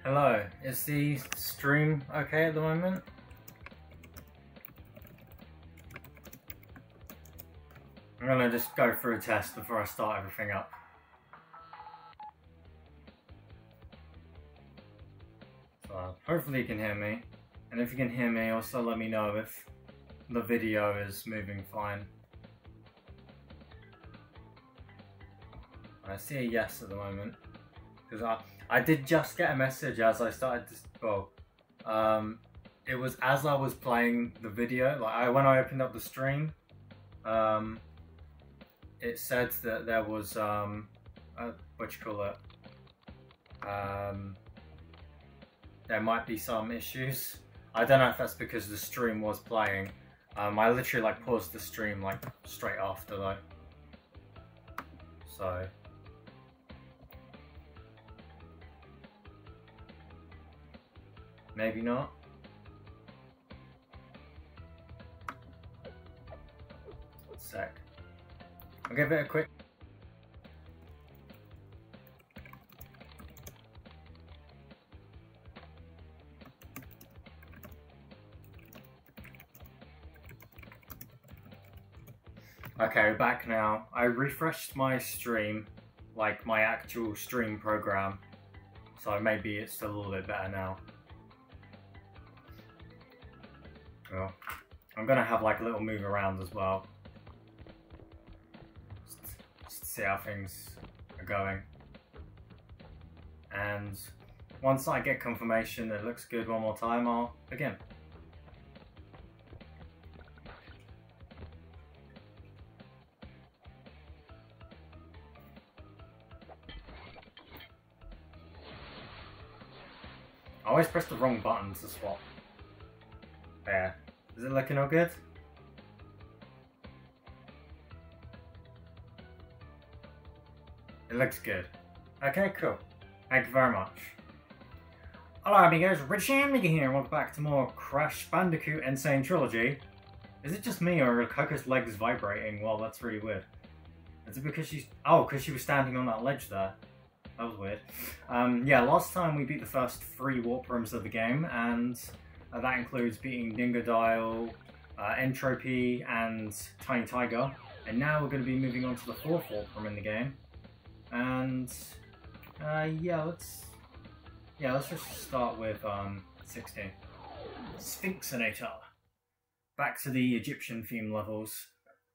Hello, is the stream okay at the moment? I'm gonna just go through a test before I start everything up. So, hopefully you can hear me. And if you can hear me, also let me know if the video is moving fine. I see a yes at the moment. Because I did just get a message as I started to, well, it was as I was playing the video, like when I opened up the stream, it said that there was, what you call it, there might be some issues. I don't know if that's because the stream was playing. I literally like paused the stream like straight after though. So. Maybe not. One sec. I'll give it a quick. Okay, we're back now. I refreshed my stream, like my actual stream program, so maybe it's a little bit better now. Well, I'm gonna have like a little move around as well. Just to see how things are going. And once I get confirmation that it looks good one more time, I'll begin. I always press the wrong button to swap. There. Is it looking all good? It looks good. Okay, cool. Thank you very much. Hello amigos, RadiShineAmigo here, and welcome back to more Crash Bandicoot N.Sane Trilogy. Is it just me, or are Coco's legs vibrating? Well, that's really weird. Is it because she's... Oh, because she was standing on that ledge there. That was weird. Yeah, last time we beat the first 3 warp rooms of the game, and... that includes beating Dingodile, Entropy, and Tiny Tiger. And now we're going to be moving on to the 4th warp room in the game. And yeah, let's just start with 16. Sphinxinator. Back to the Egyptian theme levels.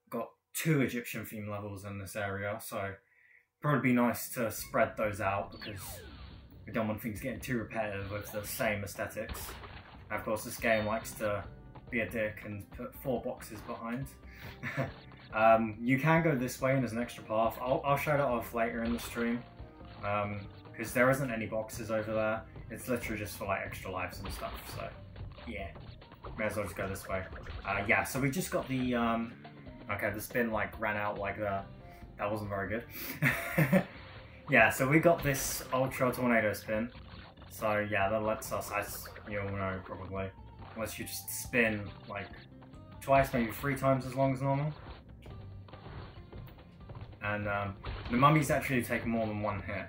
Got 2 Egyptian theme levels in this area, so probably be nice to spread those out because we don't want things getting too repetitive with the same aesthetics. Of course, this game likes to be a dick and put 4 boxes behind. You can go this way and there's an extra path. I'll show that off later in the stream. Because there isn't any boxes over there. It's literally just for like extra lives and stuff. So, yeah. May as well just go this way. Yeah, so we just got the... okay, the spin like ran out like that. That wasn't very good. Yeah, so we got this Ultra Tornado spin. So yeah, that lets us, as you all know probably, lets you just spin like twice, maybe 3 times as long as normal. And the mummies actually take more than 1 hit.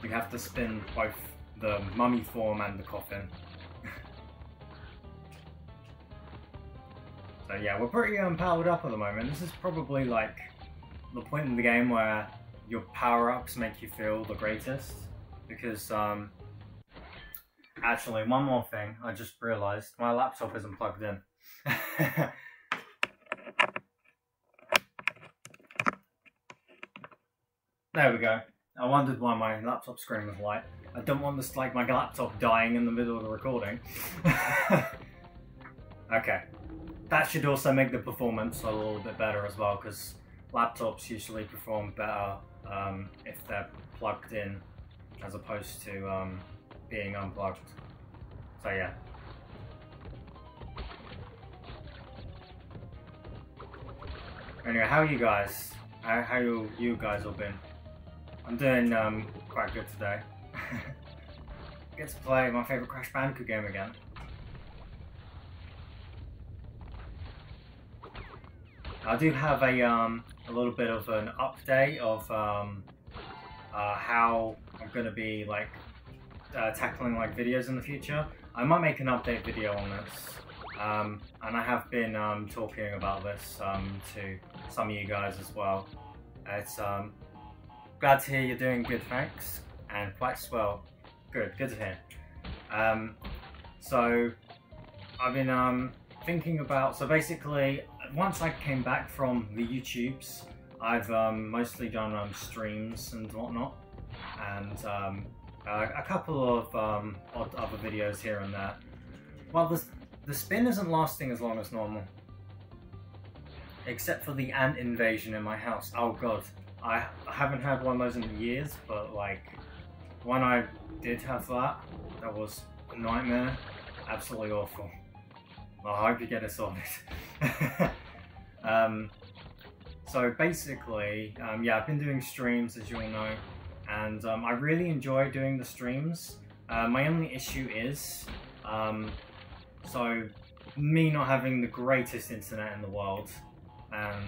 You have to spin both the mummy form and the coffin. So yeah, we're pretty powered up at the moment. This is probably like the point in the game where your power-ups make you feel the greatest. Because, actually, one more thing, I just realised, my laptop isn't plugged in. There we go. I wondered why my laptop screen was white. I don't want this, like, my laptop dying in the middle of the recording. Okay. That should also make the performance a little bit better as well, because laptops usually perform better if they're plugged in, as opposed to being unplugged. So yeah. Anyway, how are you guys? How you guys all been? I'm doing quite good today. Get to play my favourite Crash Bandicoot game again. I do have a little bit of an update of how I'm going to be like tackling like videos in the future. I might make an update video on this, and I have been talking about this to some of you guys as well. It's glad to hear you're doing good, thanks, and quite swell. Good to hear. So I've been thinking about, so basically once I came back from the YouTubes, I've mostly done streams and whatnot, and a couple of odd other videos here and there. Well, the spin isn't lasting as long as normal, except for the ant invasion in my house. Oh god, I haven't had one of those in years, but like when I did have that, that was a nightmare. Absolutely awful. Well, I hope you get it sorted. So basically, yeah, I've been doing streams, as you all know, and I really enjoy doing the streams. My only issue is, so me not having the greatest internet in the world, and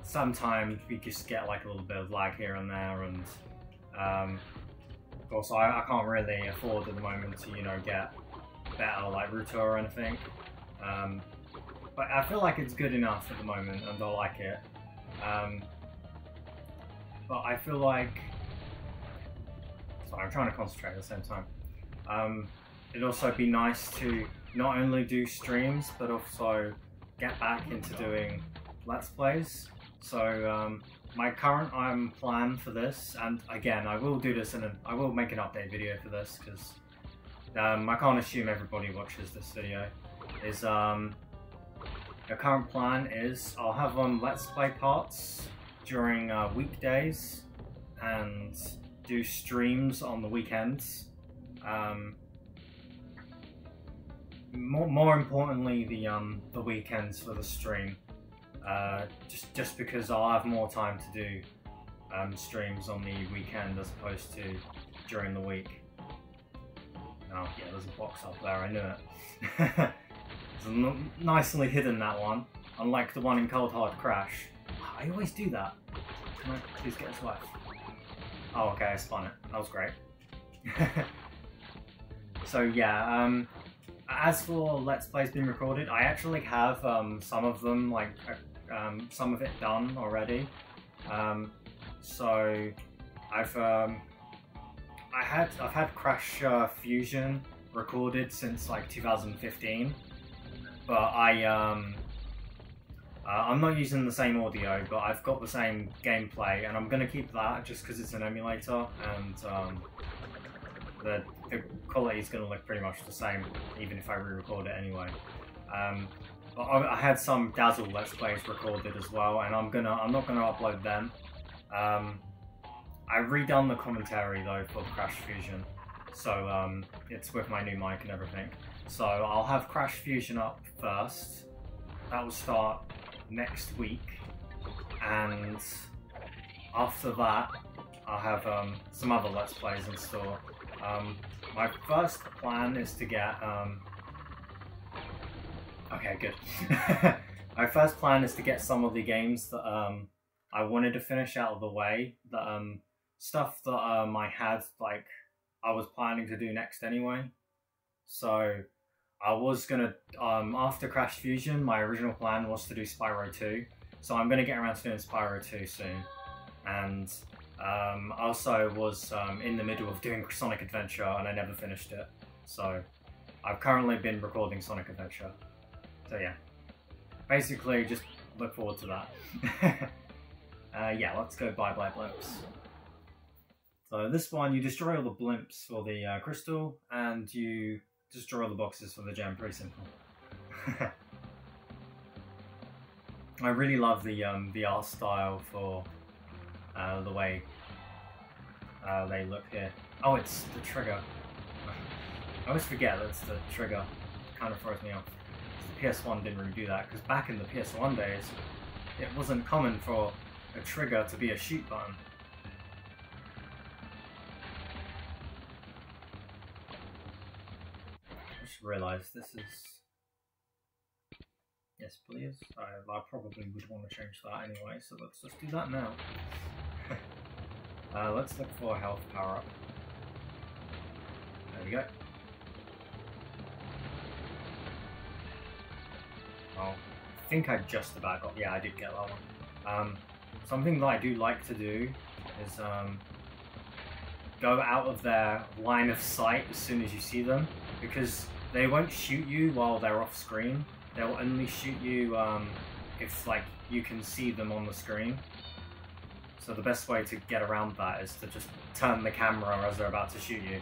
sometimes we just get like a little bit of lag here and there, and of course I can't really afford at the moment to, you know, get better like router or anything. But I feel like it's good enough at the moment, and I like it. But I feel like, sorry, I'm trying to concentrate at the same time. It'd also be nice to not only do streams, but also get back into doing Let's Plays. So my current plan for this, and again, I will do this I will make an update video for this, because I can't assume everybody watches this video, is the current plan is I'll have Let's Play parts during weekdays and do streams on the weekends. More importantly, the weekends for the stream, just because I'll have more time to do streams on the weekend as opposed to during the week. Oh yeah, there's a box up there, I knew it. It's nicely hidden, that one, unlike the one in Cold Hard Crash. I always do that. Can I please get his wife? Oh okay, I spun it. That was great. So yeah, as for Let's Plays being recorded, I actually have some of them, like some of it done already. So I've had Crash Fusion recorded since like 2015, but I'm not using the same audio, but I've got the same gameplay, and I'm gonna keep that just because it's an emulator, and the quality is gonna look pretty much the same even if I re-record it anyway. But I had some Dazzle Let's Plays recorded as well, and I'm not gonna upload them. I've redone the commentary though for Crash Fusion, so it's with my new mic and everything. So I'll have Crash Fusion up first. That will start next week, and after that I'll have some other Let's Plays in store. My first plan is to get okay, good. My first plan is to get some of the games that I wanted to finish out of the way, that stuff that I had, like, I was planning to do next anyway. So I was gonna, after Crash Fusion, my original plan was to do Spyro 2, so I'm gonna get around to doing Spyro 2 soon. And also was in the middle of doing Sonic Adventure, and I never finished it. So I've currently been recording Sonic Adventure. So yeah, basically just look forward to that. Yeah, let's go bye-bye blimps. So this one, you destroy all the blimps for the crystal, and you destroy all the boxes for the gem. Pretty simple. I really love the art style for the way they look here. Oh, it's the trigger. I always forget that it's the trigger. It kind of throws me off. The PS1 didn't really do that, because back in the PS1 days, it wasn't common for a trigger to be a shoot button. I just realised this is... Yes, please. I probably would want to change that anyway, so let's just do that now. Let's look for a health power-up. we go. Oh, I think I just about got... Yeah, I did get that one. Something that I do like to do is go out of their line of sight as soon as you see them, because they won't shoot you while they're off screen. They'll only shoot you if like you can see them on the screen. So the best way to get around that is to just turn the camera as they're about to shoot you.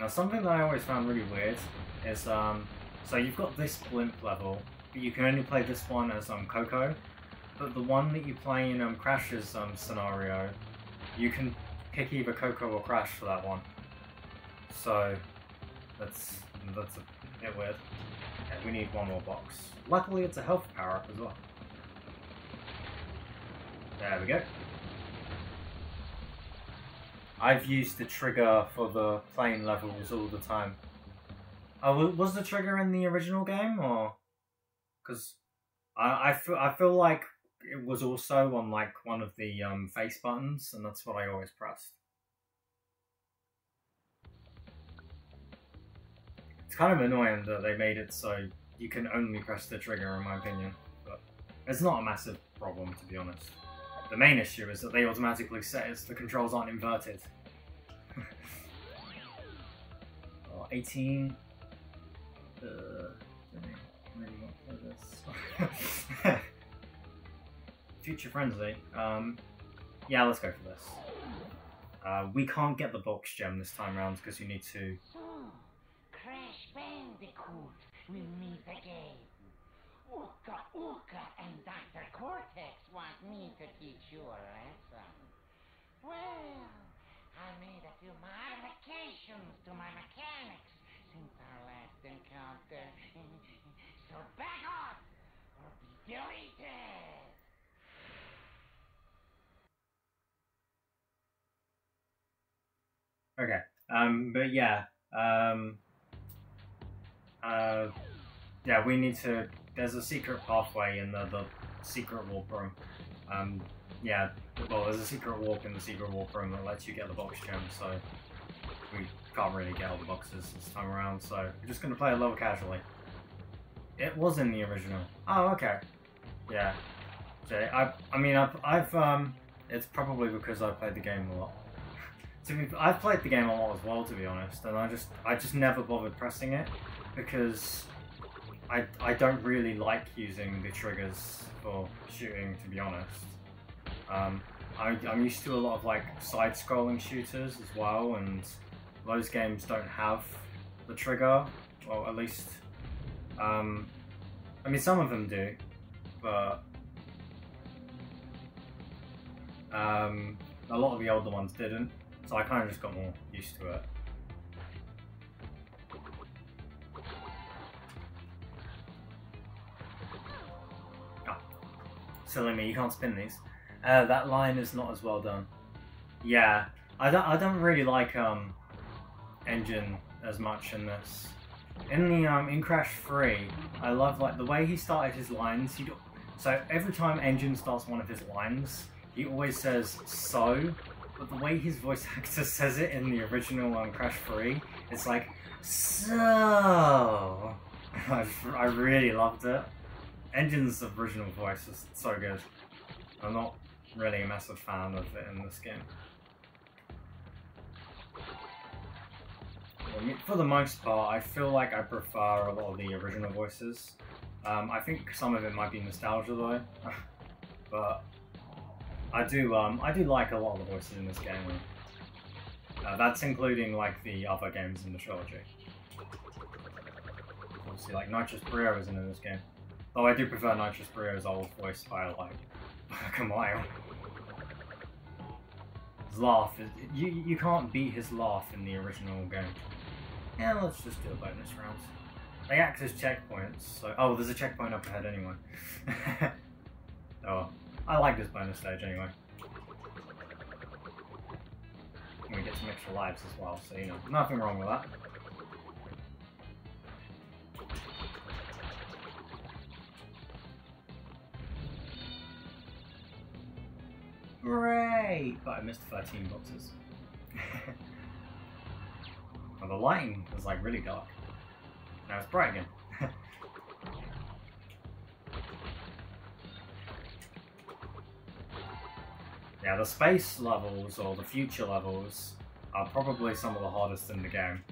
Now something that I always found really weird is, so you've got this blimp level, but you can only play this one as Coco, but the one that you play in Crash's scenario, you can pick either Coco or Crash for that one. So that's a bit weird. Okay, we need one more box. Luckily it's a health power-up as well. There we go. I've used the trigger for the plane levels all the time. Oh, was the trigger in the original game, or? Because I feel like it was also on like one of the face buttons, and that's what I always pressed. It's kind of annoying that they made it so you can only press the trigger, in my opinion, but it's not a massive problem, to be honest. The main issue is that they automatically set it so the controls aren't inverted. 18. Really want to play this. Future Frenzy. Yeah, let's go for this. We can't get the box gem this time around because you need to... So, Crash Bandicoot will meet again. Ooka Ooka and Dr. Cortex want me to teach you a lesson. Well, I made a few modifications to my mechanics since our last encounter. So back off or be deleted. Okay, but yeah, yeah, we need to, there's a secret pathway in the secret warp room. Yeah, well, there's a secret warp in the secret warp room that lets you get the box gem, so we can't really get all the boxes this time around, so we're just going to play a level casually. It was in the original. Oh, okay. Yeah. So, I mean, it's probably because I played the game a lot. I've played the game a lot as well, to be honest, and I just never bothered pressing it, because I don't really like using the triggers for shooting, to be honest. I'm used to a lot of like side-scrolling shooters as well, and those games don't have the trigger, well, at least, I mean, some of them do, but a lot of the older ones didn't, so I kind of just got more used to it. Oh, silly me, you can't spin these. That line is not as well done. Yeah, I don't really like Engine as much in this. In the in Crash 3, I love like the way he started his lines. So every time Engine starts one of his lines, he always says "so," but the way his voice actor says it in the original Crash 3, it's like "so." I really loved it. Engine's original voice is so good. I'm not really a massive fan of it in this game. I mean, for the most part, I feel like I prefer a lot of the original voices. I think some of it might be nostalgia though, but I do like a lot of the voices in this game. That's including like the other games in the trilogy. Obviously, like Nitrous Brio isn't in this game, though I do prefer Nitrous Brio's old voice by like a mile. His laugh, you can't beat his laugh in the original game. Yeah, let's just do a bonus round. They act as checkpoints, so... Oh, there's a checkpoint up ahead anyway. Oh, I like this bonus stage anyway. And we get some extra lives as well, so you know, nothing wrong with that. Hooray! Yay! But I missed 13 boxes. Well, the lighting was like really dark. Now it's bright again. Yeah, the space levels, or the future levels, are probably some of the hardest in the game.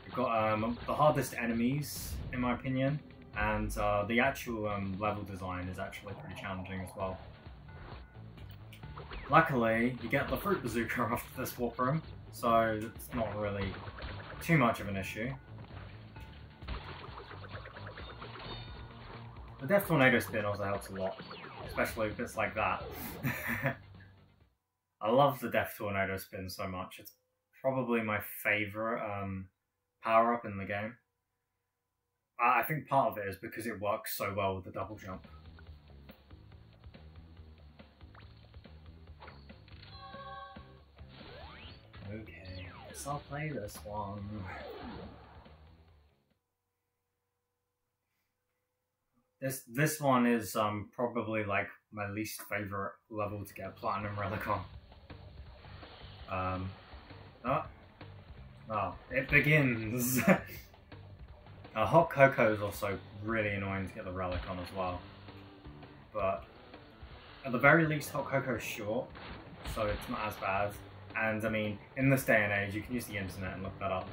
You've got the hardest enemies, in my opinion, and the actual level design is actually pretty challenging as well. Luckily, you get the fruit bazooka after this warp room, so it's not really too much of an issue. The Death Tornado spin also helps a lot, especially bits like that. I love the Death Tornado spin so much. It's probably my favourite power-up in the game. I think part of it is because it works so well with the double jump. Okay, guess I'll play this one. This one is probably like my least favourite level to get a Platinum Relic on. It begins! Hot Cocoa is also really annoying to get the relic on as well. But at the very least, Hot Cocoa is short, so it's not as bad. And I mean, in this day and age, you can use the internet and look that up.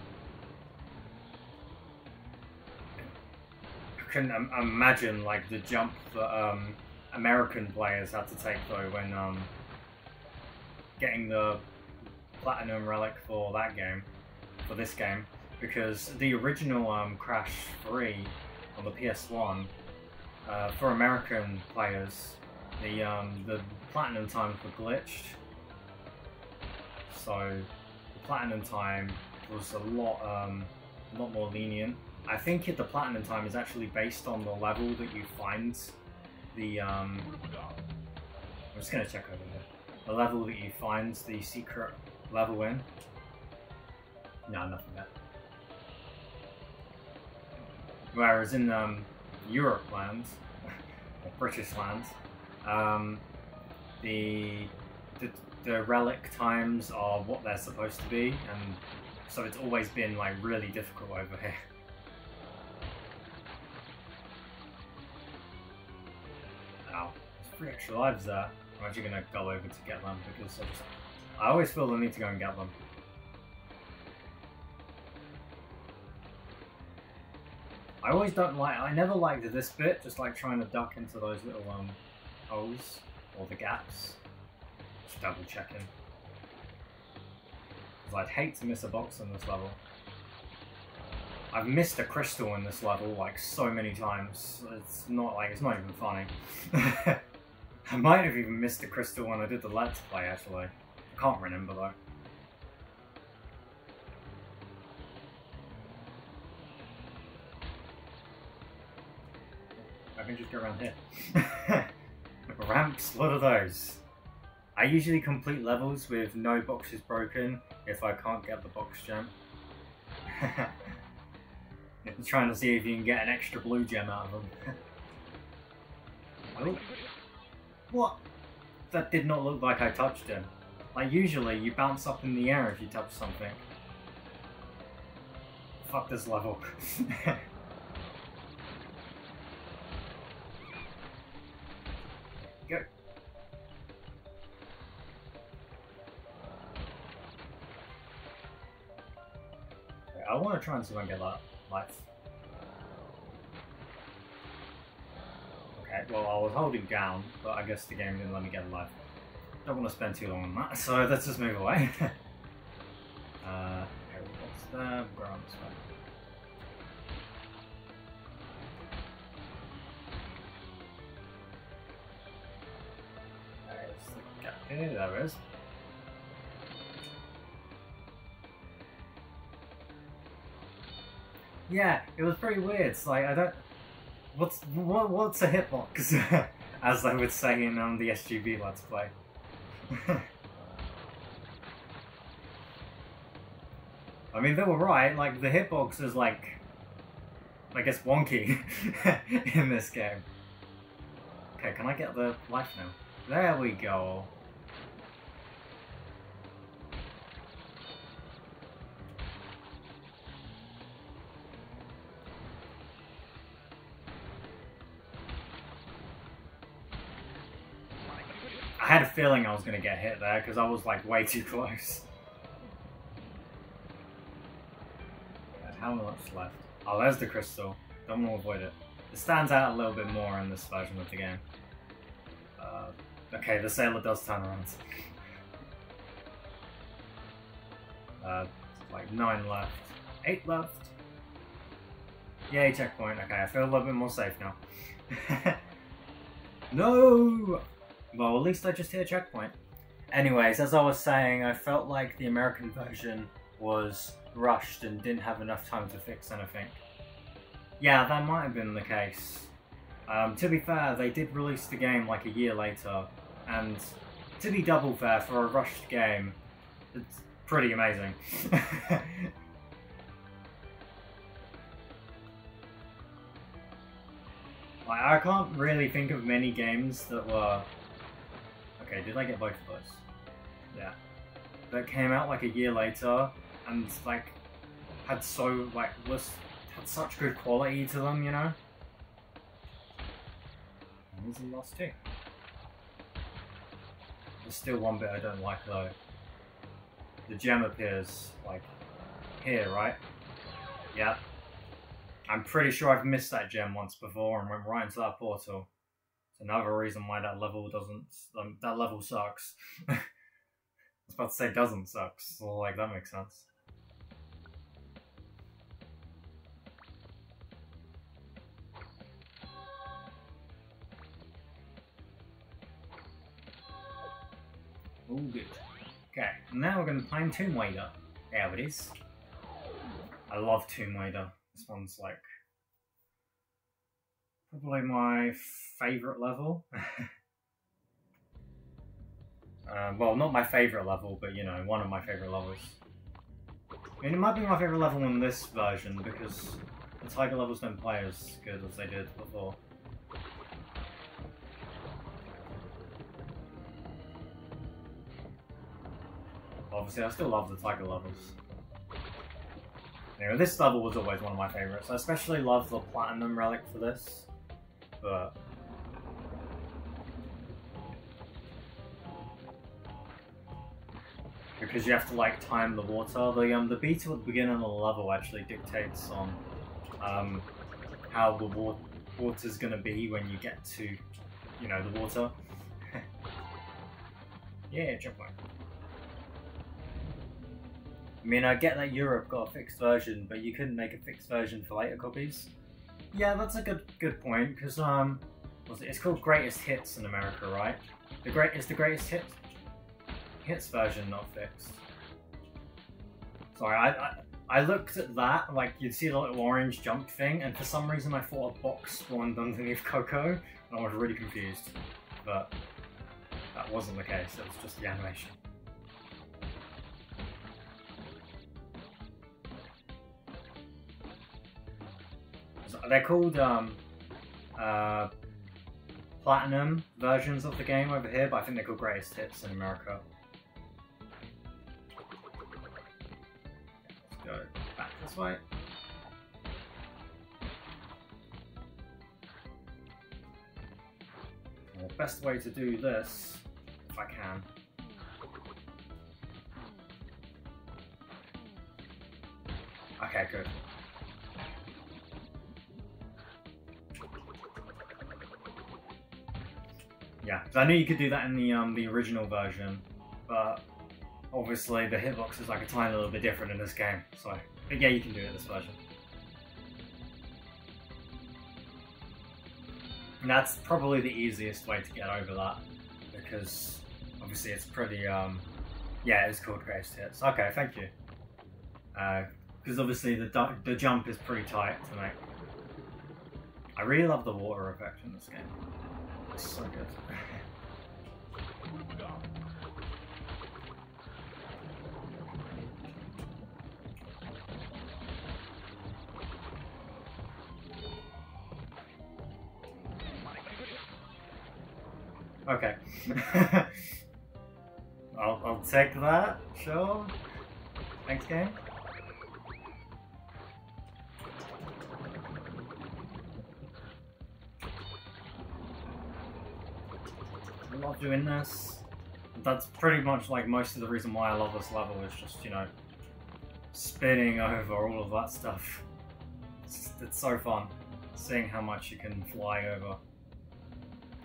I can imagine like the jump that American players had to take though when getting the Platinum Relic for that game, for this game, because the original Crash 3 on the PS1, for American players, the Platinum times were glitched, so the Platinum time was a lot more lenient. I think the Platinum time is actually based on the level that you find the I'm just gonna check over here. The level that you find the secret level in. No, nothing there. Whereas in Europe lands, or British lands, the relic times are what they're supposed to be, and so it's always been like really difficult over here. Ow, there's 3 extra lives there. I'm actually gonna go over to get them because I always feel the need to go and get them. I never liked this bit, just like trying to duck into those little holes, or the gaps. Just double checking. Because I'd hate to miss a box on this level. I've missed a crystal in this level like so many times, it's not even funny. I might have even missed a crystal when I did the Let's Play actually. I can't remember though. I can just go around here. Ramps, what are those? I usually complete levels with no boxes broken if I can't get the box gem. Trying to see if you can get an extra blue gem out of them. Oh. What? That did not look like I touched him. Like usually you bounce up in the air if you touch something. Fuck this level. Go. Okay, I want to try and see if I can get that life. Okay, well I was holding down, but I guess the game didn't let me get a life. Don't want to spend too long on that, so let's just move away. What's there? We'll go on this way. There's the gap here, there it is. Yeah, it was pretty weird. It's like I don't. What's a hitbox? As they would say in the SGB Let's Play. I mean, they were right. Like the hitbox is like, I guess, wonky in this game. Okay, can I get the life now? There we go. I had a feeling I was going to get hit there because I was like way too close. How much left? Oh, there's the crystal. Don't want to avoid it. It stands out a little bit more in this version of the game. Okay, the sailor does turn around. Like 9 left. 8 left. Yay, checkpoint. Okay, I feel a little bit more safe now. No! Well, at least I just hit a checkpoint. Anyways, as I was saying, I felt like the American version was rushed and didn't have enough time to fix anything. Yeah, that might have been the case. To be fair, they did release the game like a year later, and to be double fair for a rushed game, it's pretty amazing. Like, I can't really think of many games that were... Okay, did I get both of those? Yeah. That came out like a year later, and like, had so, like, had such good quality to them, you know? And there's the last two. There's still one bit I don't like though. The gem appears, like, here, right? Yeah. I'm pretty sure I've missed that gem once before and went right into that portal. It's another reason why that level doesn't... that level sucks. I was about to say doesn't suck, so like, that makes sense. All good. Okay, now we're going to climb Tomb Raider. There it is. I love Tomb Raider. This one's like probably my favourite level. Well, not my favourite level, but you know, one of my favourite levels. I mean, it might be my favourite level in this version because the Tiger levels don't play as good as they did before. Obviously, I still love the Tiger levels. Anyway, this level was always one of my favourites. I especially love the Platinum Relic for this, but... because you have to, like, time the water. The beat at the beginning of the level actually dictates on how the water's gonna be when you get to, you know, the water. Yeah, jump on. I mean, I get that Europe got a fixed version, but you couldn't make a fixed version for later copies. Yeah, that's a good point, because it's called Greatest Hits in America, right? It's the Greatest Hits version not fixed. Sorry, I looked at that, like you'd see the little orange jump thing, and for some reason I thought a box spawned underneath Coco, and I was really confused. But that wasn't the case, it was just the animation. They're called Platinum versions of the game over here, but I think they're called Greatest Hits in America. Let's go back this way. The best way to do this, if I can. Okay, good. Yeah, because I knew you could do that in the original version, but obviously the hitbox is like a tiny little bit different in this game, so but yeah, you can do it in this version. And that's probably the easiest way to get over that, because obviously it's pretty, yeah, it's called Crash Hits. Okay, thank you. Because obviously the jump is pretty tight to make. I really love the water effect in this game. It's so good. Okay. I'll take that, sure. Thanks, game. love doing this. That's pretty much like most of the reason why I love this level is just, you know, spinning over all of that stuff. It's so fun seeing how much you can fly over.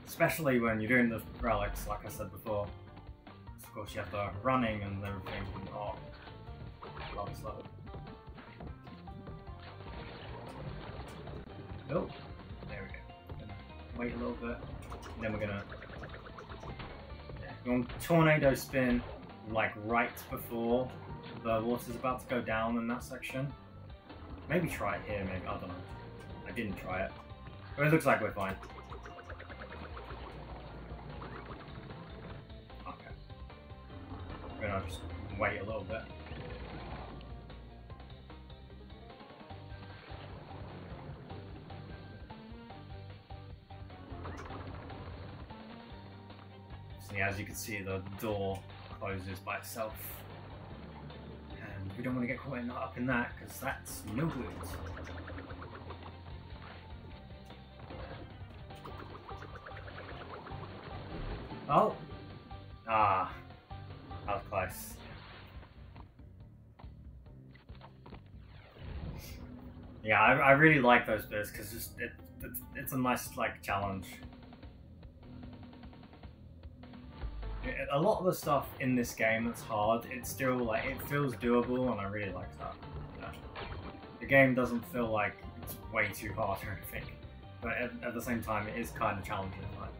Especially when you're doing the relics, like I said before. Of course you have the running and everything. Oh, love this level. Oh, there we go. Gonna wait a little bit. And then we're gonna go on tornado spin, like right before the water's about to go down in that section. Maybe try it here, maybe, I don't know. I didn't try it. But it looks like we're fine. Okay. We're gonna just wait a little bit. So yeah, as you can see, the door closes by itself. And we don't want to get caught up in that, because that's no good. Oh! Ah, that was close. Yeah, I really like those bits, because it's a nice, like, challenge. A lot of the stuff in this game that's hard, it's still like, it feels doable, and I really like that. Yeah. The game doesn't feel like it's way too hard or anything, but at the same time it is kind of challenging, like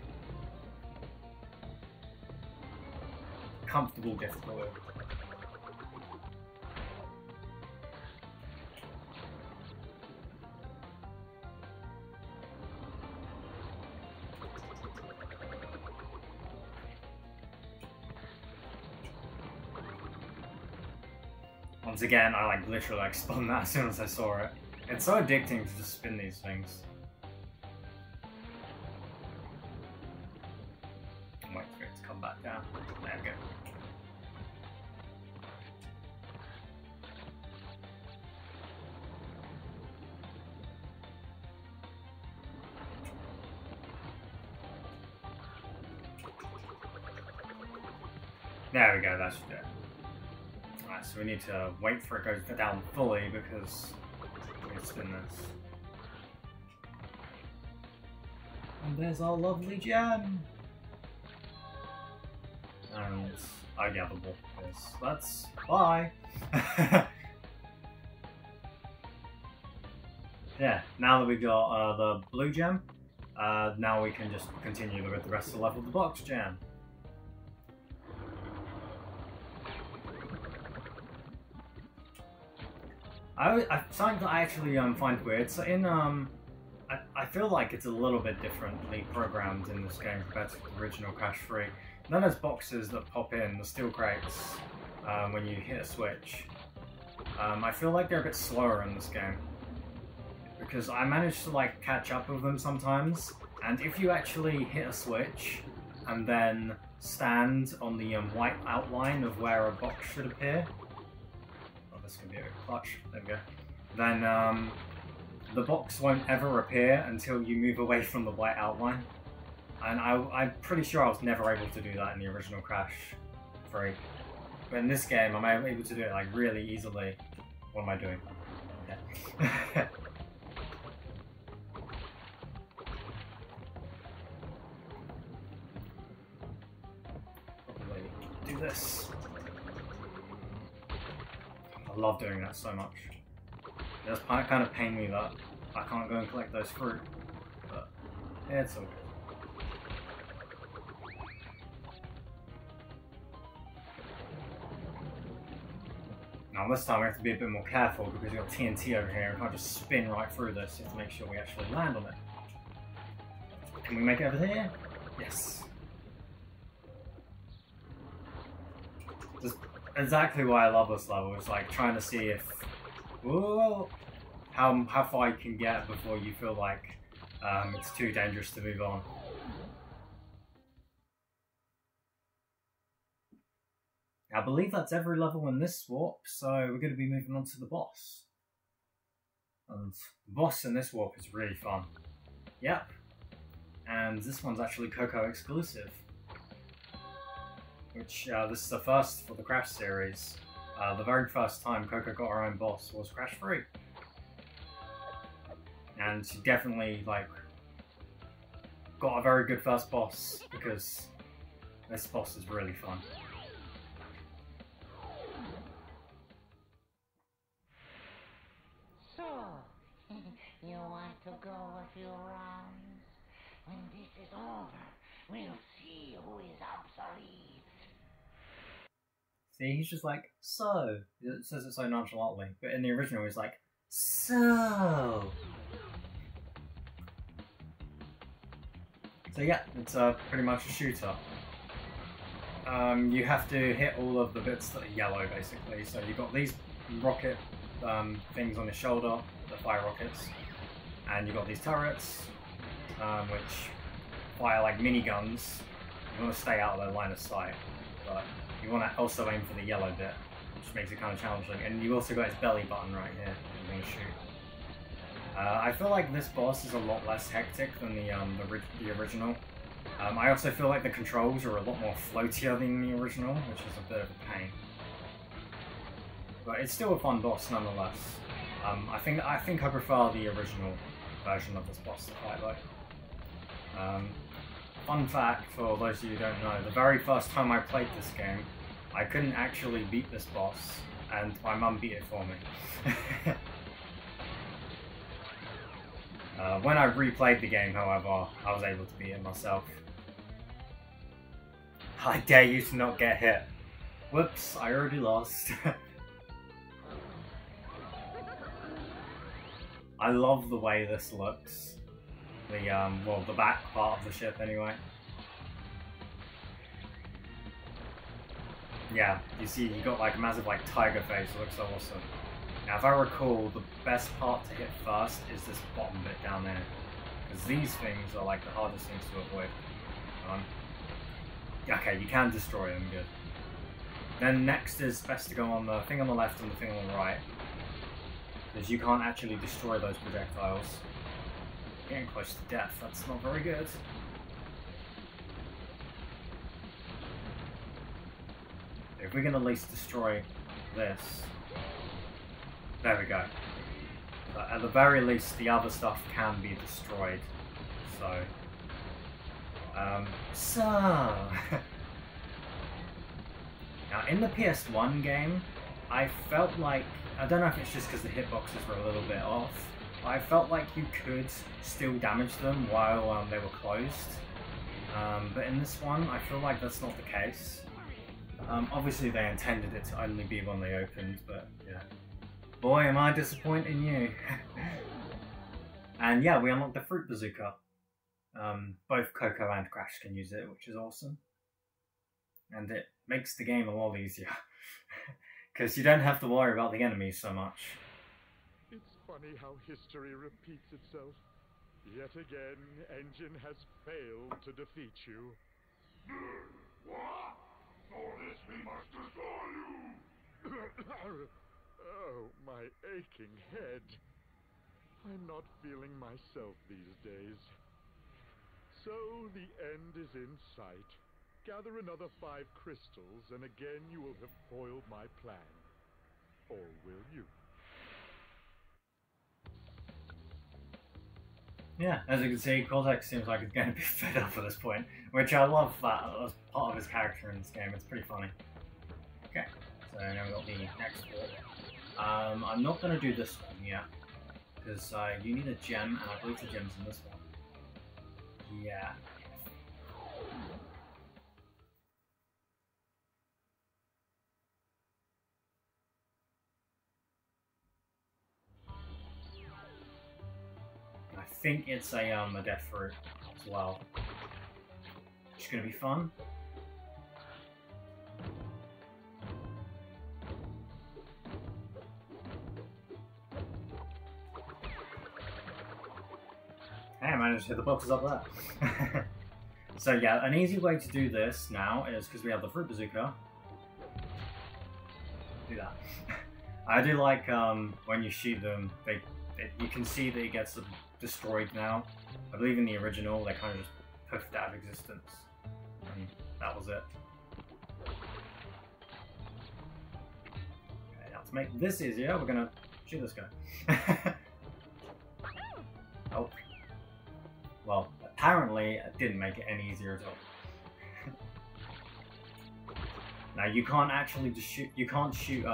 comfortable difficulty. Once again, I like literally like spun that as soon as I saw it. It's so addicting to just spin these things. Wait for it to come back down. There we go. There we go, that should do it. Alright, so we need to wait for it to go down fully because we need to spin this. And there's our lovely gem! And I gather what it is. That's bye! Yeah, now that we've got the blue gem, now we can just continue with the rest of the level with the box gem. Something that I actually find weird. So in I feel like it's a little bit differently programmed in this game compared to the original Crash 3. None of those boxes that pop in, the steel crates, when you hit a switch, I feel like they're a bit slower in this game because I managed to like catch up with them sometimes. And if you actually hit a switch and then stand on the white outline of where a box should appear. This can be a bit clutch. There we go. Then the box won't ever appear until you move away from the white outline. And I'm pretty sure I was never able to do that in the original Crash 3. But in this game, I'm able to do it like really easily. What am I doing? Okay. Probably do this. I love doing that so much. It does kind of pain me that I can't go and collect those fruit, but yeah, it's all good. Now this time we have to be a bit more careful because we've got TNT over here. We can't just spin right through this. You have to make sure we actually land on it. Can we make it over here? Yes. Exactly why I love this level is like trying to see if how far you can get before you feel like it's too dangerous to move on. I believe that's every level in this warp, so we're going to be moving on to the boss. And the boss in this warp is really fun. Yep. And this one's actually Coco exclusive. which this is the first for the Crash series. The very first time Coco got her own boss was Crash 3. And she definitely, like, got a very good first boss, because this boss is really fun. So, you want to go a few rounds? When this is over, we'll see who is obsolete. See, he's just like, so. It says it so nonchalantly, but in the original he's like, so. So yeah, it's pretty much a shooter. You have to hit all of the bits that are yellow, basically. So you've got these rocket things on your shoulder, the fire rockets, and you've got these turrets, which fire like miniguns. You want to stay out of their line of sight, but you want to also aim for the yellow bit, which makes it kind of challenging. And you also got his belly button right here, you're going to shoot. I feel like this boss is a lot less hectic than the original. I also feel like the controls are a lot more floatier than the original, which is a bit of a pain. But it's still a fun boss nonetheless. I think I prefer the original version of this boss to fight though. Fun fact for those of you who don't know, the very first time I played this game, I couldn't actually beat this boss, and my mum beat it for me. When I replayed the game, however, I was able to beat it myself. I dare you to not get hit. Whoops, I already lost. I love the way this looks. Well, the back part of the ship anyway. Yeah, you see you got like a massive like tiger face, it looks so awesome. Now if I recall, the best part to hit first is this bottom bit down there. Because these things are like the hardest things to avoid. Okay, you can destroy them, good. Then next is best to go on the thing on the left and the thing on the right. Because you can't actually destroy those projectiles. Getting close to death, that's not very good. If we can at least destroy this. There we go. But at the very least, the other stuff can be destroyed. So. Now, in the PS1 game, I felt like, I don't know if it's just because the hitboxes were a little bit off, but I felt like you could still damage them while they were closed. But in this one, I feel like that's not the case. Obviously, they intended it to only be when they opened, but yeah. Boy, am I disappointed in you. And yeah, we unlocked the Fruit Bazooka. Both Coco and Crash can use it, which is awesome. And it makes the game a lot easier. Because you don't have to worry about the enemies so much. It's funny how history repeats itself. Yet again, Engine has failed to defeat you. What? For this we must destroy you! Oh, my aching head. I'm not feeling myself these days. So the end is in sight. Gather another 5 crystals, and again you will have foiled my plan. Or will you? Yeah, as you can see, Cortex seems like he's going to be fed up at this point, which I love that as part of his character in this game. It's pretty funny. Okay, so now we've got the next walk. I'm not going to do this one yet, because you need a gem, and I believe the gem's in this one. Yeah. I think it's a death fruit as well. It's gonna be fun. Hey, I managed to hit the boxes up there. So yeah, an easy way to do this now is, because we have the Fruit Bazooka, do that. I do like when you shoot them, you can see that it gets destroyed now. I believe in the original they kind of just puffed out of existence, and that was it. to make this easier, we're gonna shoot this guy. Oh. Well, apparently it didn't make it any easier at all. Now you can't actually just shoot. You can't shoot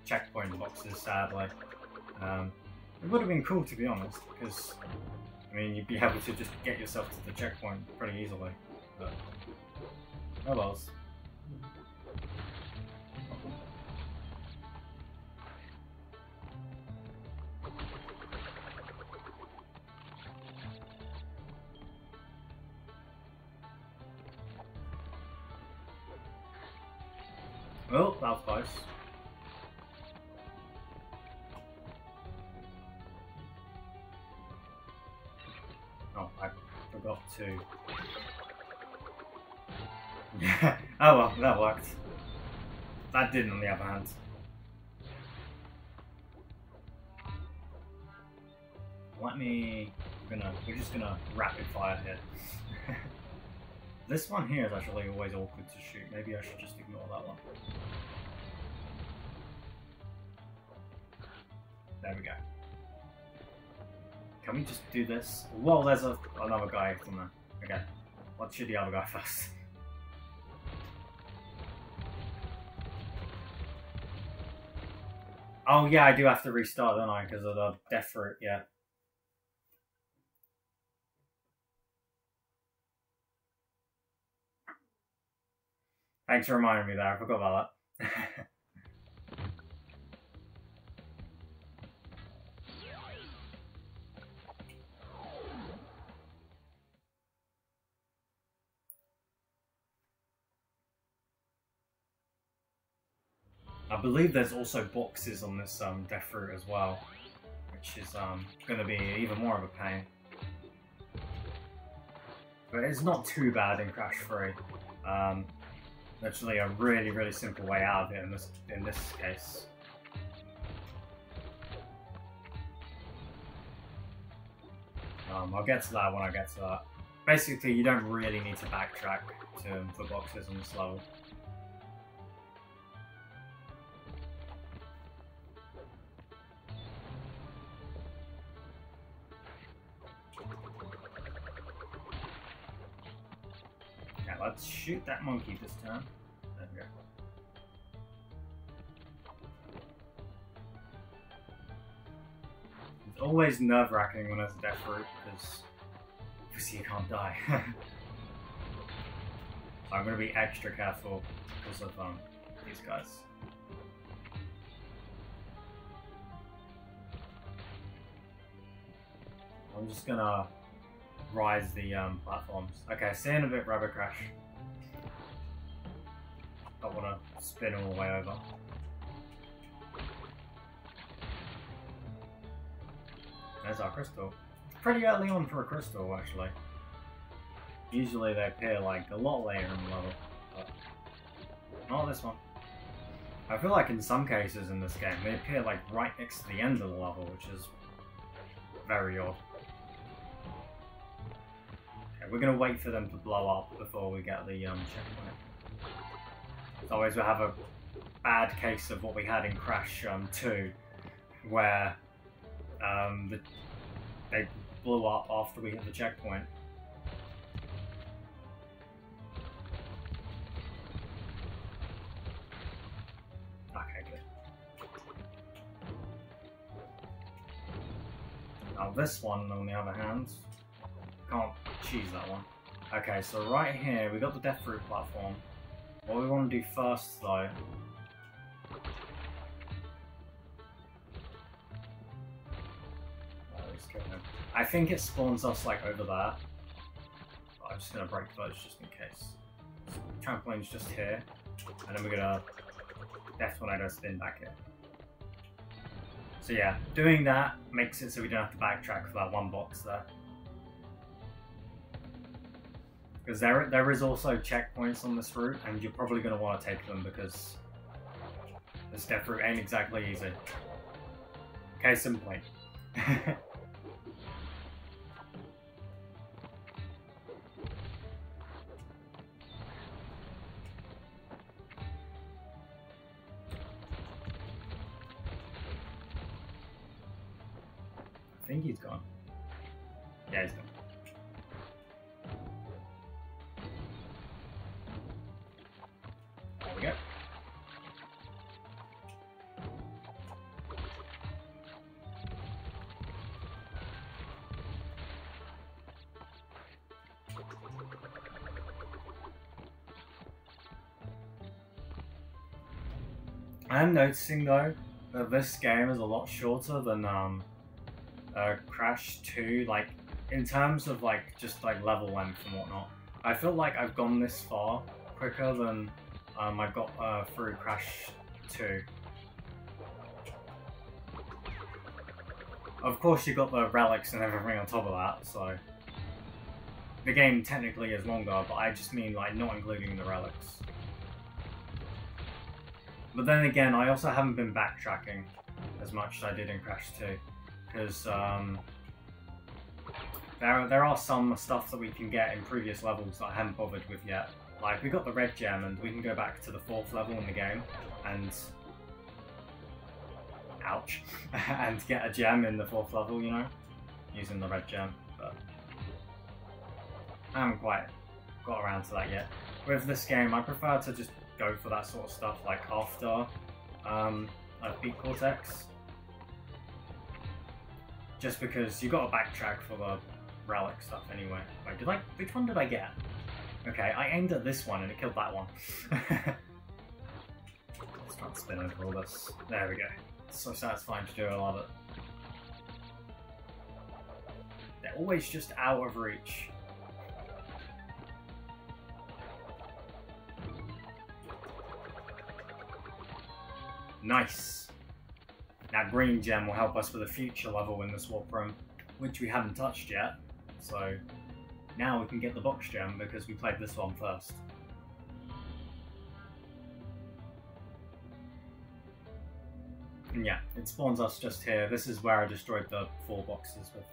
checkpoint boxes, sadly. It would have been cool, to be honest, because I mean you'd be able to just get yourself to the checkpoint pretty easily. But oh well. Oh, that was close. Oh, I forgot to. Yeah. Oh well, that worked. That didn't, on the other hand. We're just gonna rapid fire here. This one here is actually always awkward to shoot. Maybe I should just ignore that one. There we go. Can we just do this? Well, there's another guy from there. Okay, let's shoot the other guy first. Oh yeah, I do have to restart, don't I? Because of the death fruit, yeah. Thanks for reminding me there, I forgot about that. I believe there's also boxes on this death fruit as well, which is going to be even more of a pain. But it's not too bad in Crash 3. Actually, a really simple way out of it in this case. I'll get to that when I get to that. Basically, you don't really need to backtrack for boxes on this level. Okay, let's shoot that monkey this time. There we go. It's always nerve-wracking when there's a death fruit, because obviously you can't die. I'm going to be extra careful because of these guys. I'm just going to rise the platforms. Okay, see you in a bit, Rubber Crash. Don't want to spin all the way over. There's our crystal. It's pretty early on for a crystal, actually. Usually they appear like a lot later in the level, but not this one. I feel like in some cases in this game they appear like right next to the end of the level, which is very odd. Okay, we're gonna wait for them to blow up before we get the checkpoint. Otherwise we'll have a bad case of what we had in Crash 2, where they blew up after we hit the checkpoint. Okay, good. Now this one, on the other hand, can't choose that one. Okay, so right here we got the death fruit platform. What we want to do first, though, I think it spawns us like over there. But I'm just gonna break those just in case. So trampoline's just here, and then we're gonna death tornado spin back here. So yeah, doing that makes it so we don't have to backtrack for that one box there. Because there is also checkpoints on this route, and you're probably going to want to take them because this death route ain't exactly easy. Case in point. think he's gone. Yeah, he's gone. There we go. I'm noticing though that this game is a lot shorter than Crash 2, like in terms of like just like level length and whatnot. I feel like I've gone this far quicker than I got through Crash 2. Of course you got the relics and everything on top of that, so the game technically is longer, but I just mean like not including the relics. But then again, I also haven't been backtracking as much as I did in Crash 2, because there are some stuff that we can get in previous levels that I haven't bothered with yet. Like, we got the red gem, and we can go back to the 4th level in the game, and... ouch. And get a gem in the 4th level, you know? Using the red gem, but... I haven't quite got around to that yet. With this game, I prefer to just go for that sort of stuff, like after I've beat Cortex. Just because you got to backtrack for the relic stuff anyway. Wait, which one did I get? Okay, I aimed at this one and it killed that one. Let's try and spin over all this. There we go. It's so satisfying to do, I love it. They're always just out of reach. Nice! That green gem will help us with a future level in the swap room, which we haven't touched yet, so now we can get the box gem because we played this one first. And yeah, it spawns us just here. This is where I destroyed the 4 boxes with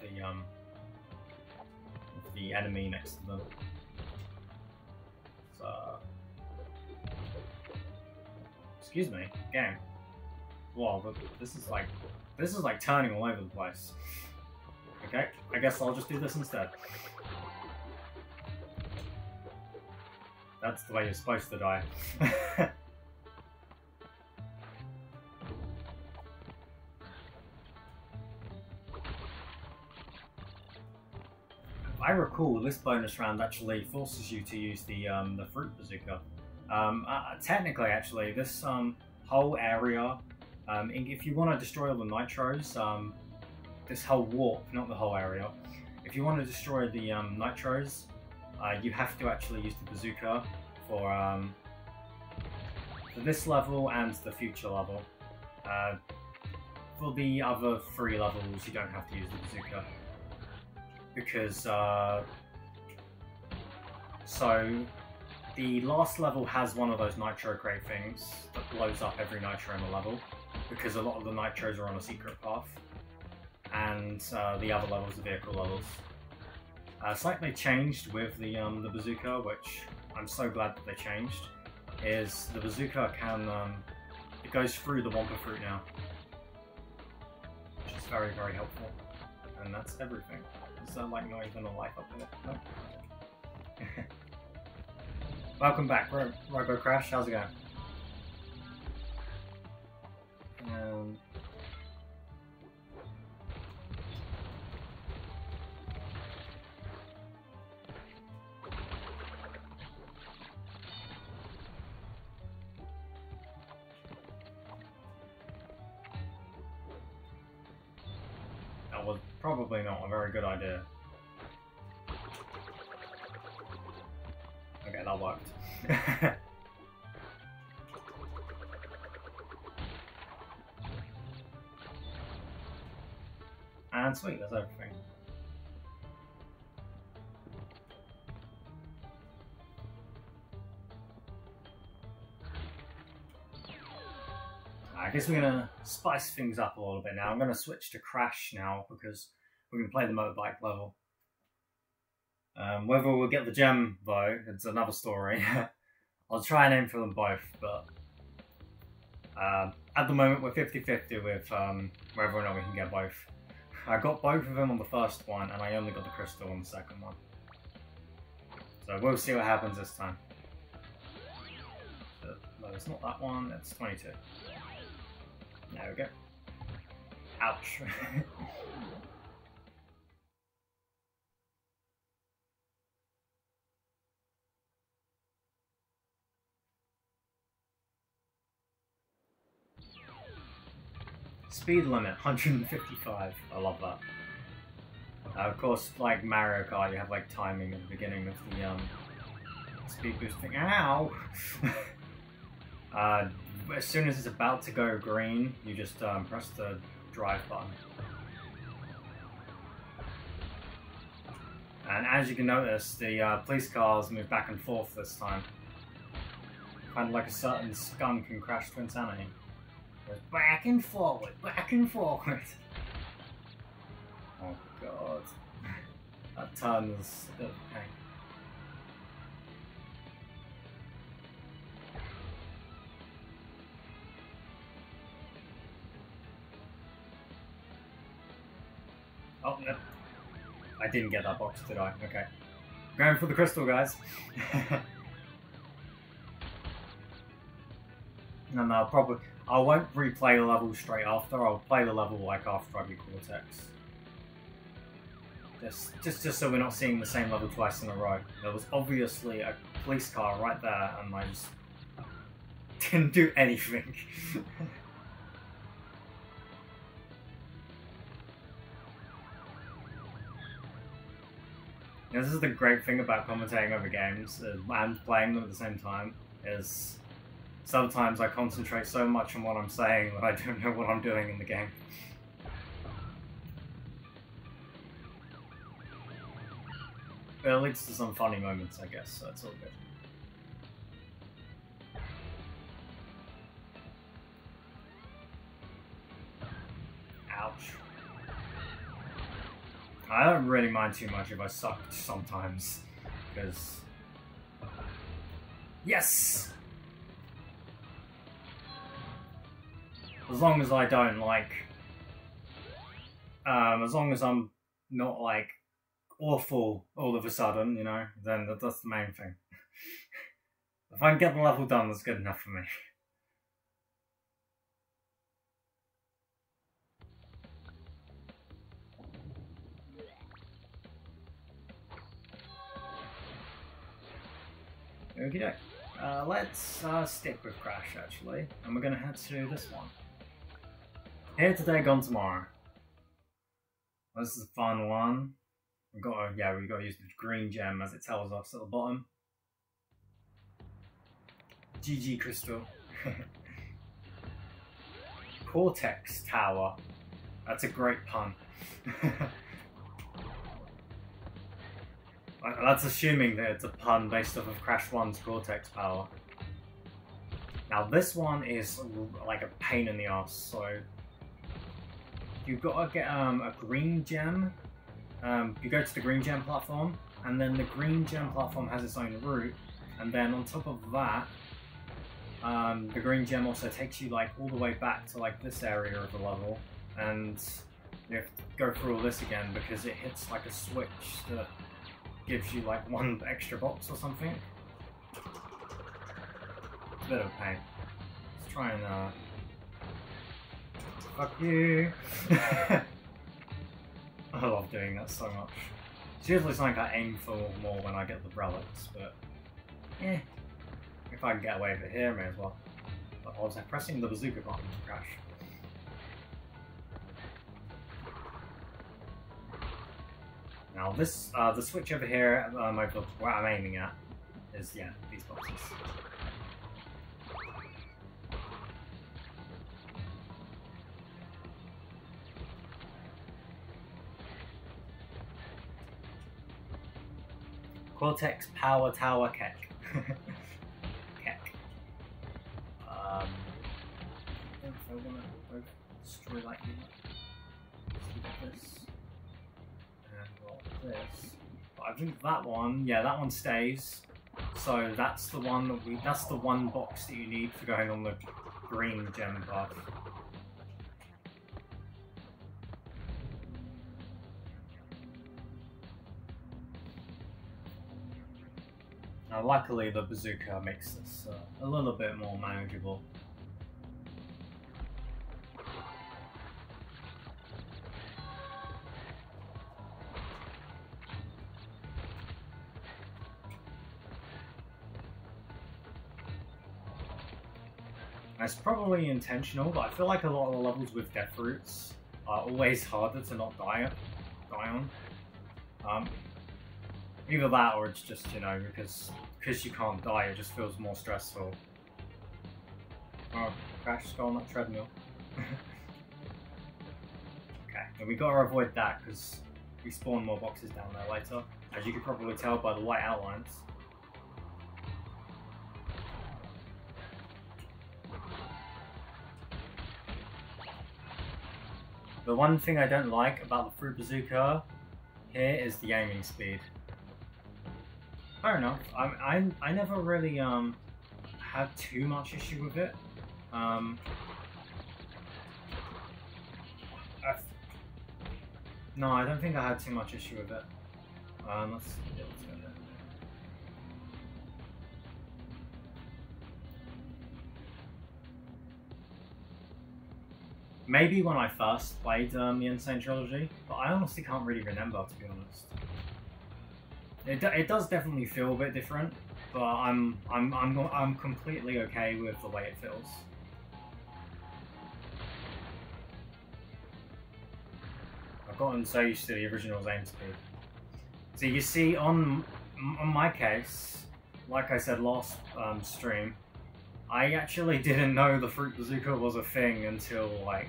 the enemy next to them. So... excuse me, game. Wow, but this is like turning all over the place. Okay, I guess I'll just do this instead. That's the way you're supposed to die. If I recall, this bonus round actually forces you to use the fruit bazooka. Technically, actually, this whole area, if you want to destroy all the nitros, this whole warp, not the whole area, if you want to destroy the nitros, you have to actually use the bazooka for this level and the future level. For the other 3 levels, you don't have to use the bazooka. Because, so, the last level has one of those nitro crate things that blows up every nitro in the level, because a lot of the nitros are on a secret path, and the other levels are vehicle levels. Slightly changed with the bazooka, which I'm so glad that they changed, is the bazooka can, it goes through the Wampa fruit now, which is very, very helpful. And that's everything. Is there like not even a life up there? No. Welcome back, Robo Crash. How's it going? That was probably not a very good idea. Okay, that worked. And sweet, that's everything. I guess we're gonna spice things up a little bit now. I'm gonna switch to Crash now because we're gonna play the motorbike level. Whether we'll get the gem though, it's another story. I'll try and aim for them both, but at the moment we're 50-50 with whether or not we can get both. I got both of them on the first one, and I only got the crystal on the second one. So we'll see what happens this time. No, it's not that one, it's 22. There we go. Ouch. Speed limit, 155. I love that. Of course, like Mario Kart, you have like timing at the beginning of the speed boosting. Ow! As soon as it's about to go green, you just press the drive button. And as you can notice, the police cars move back and forth this time. Kind of like a certain skunk in Crash N.Sane. Goes back and forward, back and forward. Oh god. That turn is a bit of a pain. Oh, no. I didn't get that box, did I? Okay. Going for the crystal, guys. And I won't replay the level straight after. I'll play the level like after I do Cortex. Just so we're not seeing the same level twice in a row. There was obviously a police car right there, and I just didn't do anything. This is the great thing about commentating over games and playing them at the same time, is sometimes I concentrate so much on what I'm saying that I don't know what I'm doing in the game. But it leads to some funny moments, I guess, so it's all good. Ouch. I don't really mind too much if I suck sometimes, because... Yes! As long as I don't, like... as long as I'm not, like, awful all of a sudden, you know, then that's the main thing. If I can get the level done, that's good enough for me. Okay, let's stick with Crash actually, and we're gonna head to this one. Here today, gone tomorrow. This is a fun one. We gotta use the green gem as it tells us at the bottom. GG Crystal. Cortex Tower. That's a great pun. That's assuming that it's a pun based off of Crash 1's Cortex Power. Now this one is like a pain in the ass, so you've got to get a green gem. You go to the green gem platform, and then the green gem platform has its own route, and then on top of that, the green gem also takes you like all the way back to like this area of the level, and you have to go through all this again because it hits like a switch that gives you like one extra box or something. It's a bit of a pain. Let's try and fuck you. I love doing that so much. It's usually something I aim for more when I get the relics, but eh. If I can get away with it here, may as well. But I was pressing the bazooka button to crash. Now this, the switch over here, where I'm aiming at, is, yeah, these boxes. Cortex Power Tower Keck. Keck. I think if I want to both destroy like this. This. But I think that one, yeah, that one stays. So that's the one that that's the one box that you need for going on the green gem path. Luckily, the bazooka makes this a little bit more manageable. It's probably intentional, but I feel like a lot of the levels with death roots are always harder to not die on. Either that, or it's just, you know, because you can't die, it just feels more stressful. Oh, Crash go on that treadmill. Okay, and we gotta avoid that because we spawn more boxes down there later, as you can probably tell by the white outlines. The one thing I don't like about the fruit bazooka here is the aiming speed. Fair enough. I never really had too much issue with it. No, I don't think I had too much issue with it. Let's go there. Maybe when I first played the N.Sane Trilogy, but I honestly can't really remember, to be honest. It does definitely feel a bit different, but I'm completely okay with the way it feels. I've gotten so used to the original's aim speed. So you see, on my case, like I said last stream, I actually didn't know the fruit bazooka was a thing until, like,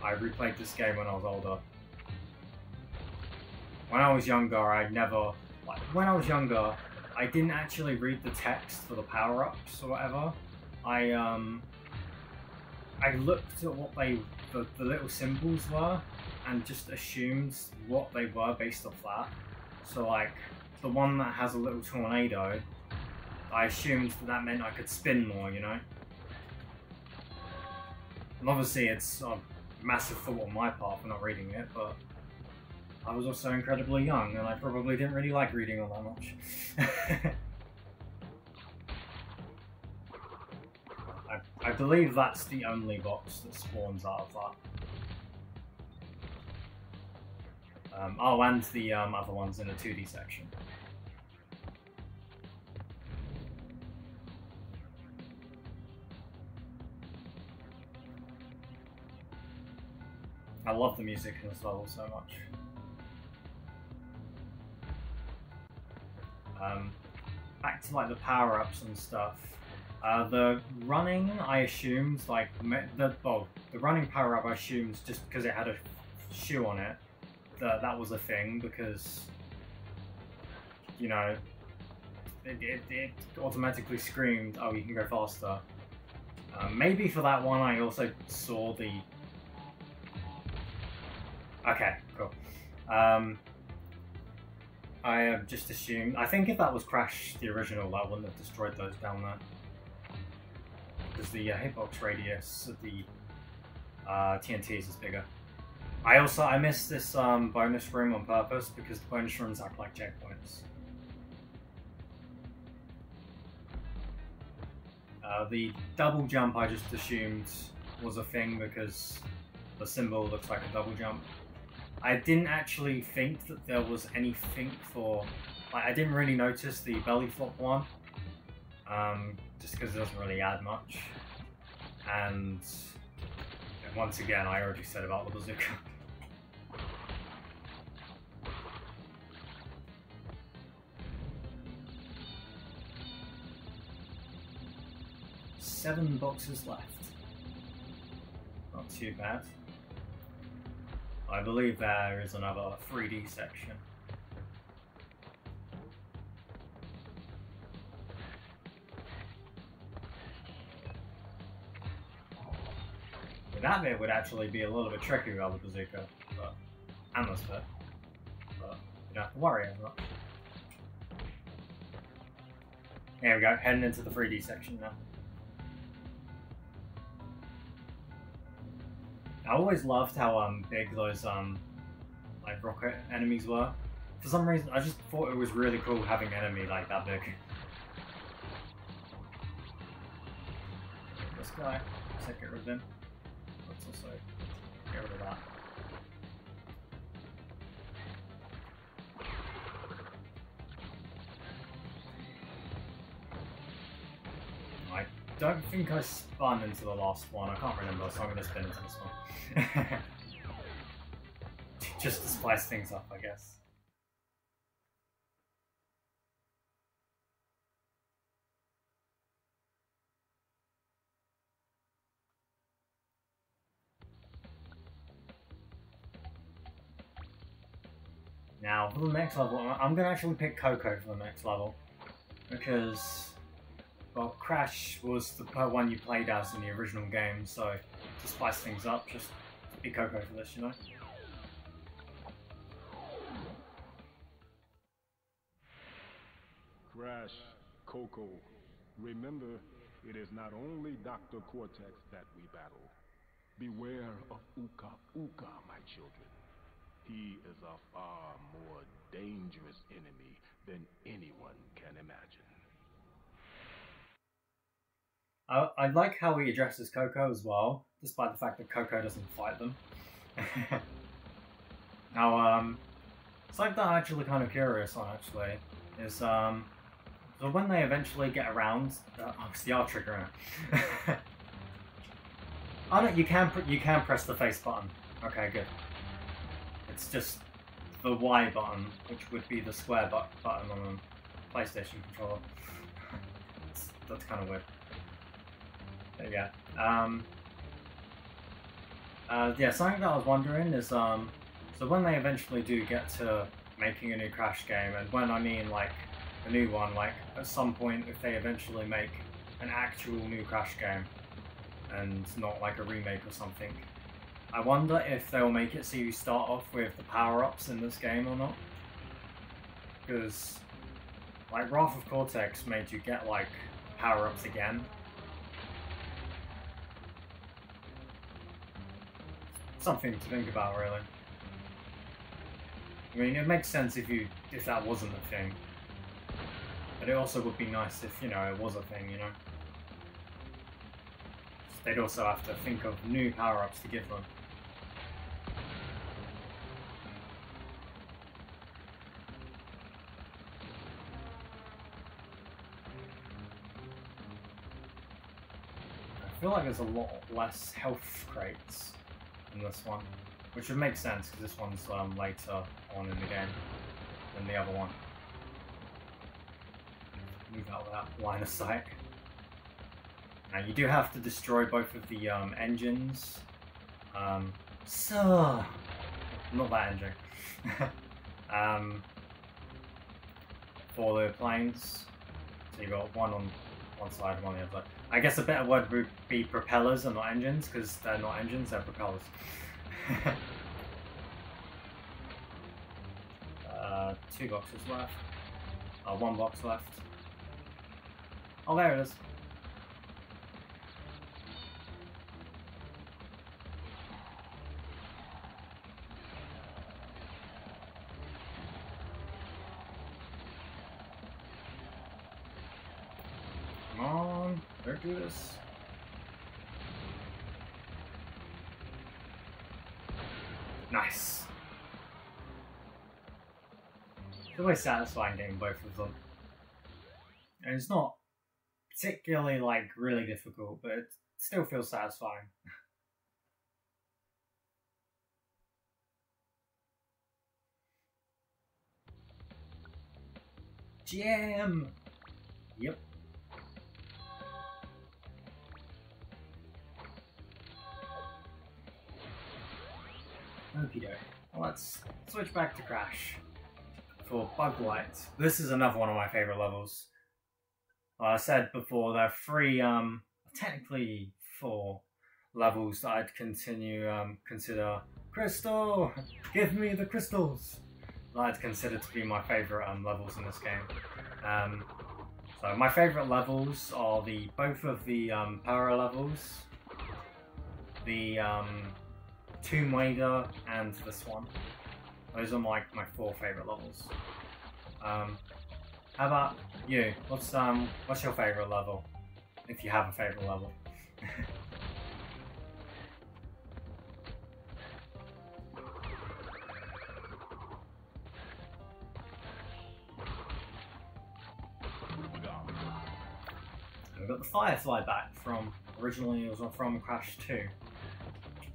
I replayed this game when I was older. When I was younger, I didn't actually read the text for the power-ups or whatever. I looked at what the little symbols were and just assumed what they were based off that. So, like, the one that has a little tornado, I assumed that meant I could spin more, you know? And obviously it's a massive fault on my part for not reading it, but I was also incredibly young and I probably didn't really like reading all that much. I believe that's the only box that spawns out of that. Oh, and the other ones in the 2D section. I love the music in this level so much. Back to like the power-ups and stuff. The running, I assumed, like the running power-up, I assumed just because it had a shoe on it, that was a thing, because, you know, it automatically screamed, oh, you can go faster. Maybe for that one I also saw the... Okay, cool. I just assumed... I think if that was Crash, the original, that wouldn't have destroyed those down there. Because the hitbox radius of the TNTs is bigger. I missed this bonus room on purpose because the bonus rooms act like checkpoints. The double jump I just assumed was a thing because the symbol looks like a double jump. I didn't actually think that there was anything for... Like, I didn't really notice the belly flop one. Just because it doesn't really add much. And once again, I already said about the bazooka. Seven boxes left. Not too bad. I believe there is another 3D section. That bit would actually be a little bit tricky without the bazooka, and this bit. But you don't have to worry as much. Here we go, heading into the 3D section now. I always loved how big those like rocket enemies were. For some reason, I just thought it was really cool having an enemy like that big. this guy. Let's get rid of him. Let's also get rid of that. I don't think I spun into the last one. I can't remember, so I'm going to spin into this one. Just to spice things up, I guess. Now, for the next level, I'm going to actually pick Coco for the next level. Because, well, Crash was the one you played as in the original game, so to spice things up, just pick Coco for this, you know? Crash, Coco, remember, it is not only Dr. Cortex that we battle. Beware of Uka Uka, my children. He is a far more dangerous enemy than anyone can imagine. I like how he addresses Coco as well, despite the fact that Coco doesn't fight them. Now, something that I'm actually kind of curious on, actually, is, so when they eventually get around, oh, it's the R trigger. Oh no, you can press the face button. Okay, good. It's just the Y button, which would be the square button on a PlayStation controller. That's kind of weird. But yeah. Yeah, something that I was wondering is, so when they eventually do get to making a new Crash game, and when I mean like a new one, like at some point if they eventually make an actual new Crash game, and not like a remake or something, I wonder if they'll make it so you start off with the power-ups in this game or not. Because, like, Wrath of Cortex made you get, like, power-ups again. Something to think about, really. I mean, it makes sense if that wasn't a thing. But it also would be nice if, you know, it was a thing, you know? They'd also have to think of new power-ups to give them. I feel like there's a lot less health crates in this one, which would make sense because this one's later on in the game than the other one. Move out of that line of sight. Now you do have to destroy both of the engines. So not that engine. For the planes. So you got one on one side and one on the other side. I guess a better word would be propellers and not engines, because they're not engines, they're propellers. 2 boxes left. 1 box left. Oh, there it is. Come on, don't do this. Nice. It's always satisfying getting both of them. And it's not particularly, like, really difficult, but it still feels satisfying. Jam! Yep. Okie doke. Well, let's switch back to Crash for Bug Light. This is another one of my favourite levels. I said before, there are 3, technically 4 levels that I'd consider Crystal! Give me the crystals! That I'd consider to be my favourite levels in this game. So my favourite levels are both of the Power levels, the Tomb Raider, and this one. Those are my 4 favourite levels. How about you? What's your favourite level? If you have a favourite level. We've got the Firefly back from, originally it was from Crash 2,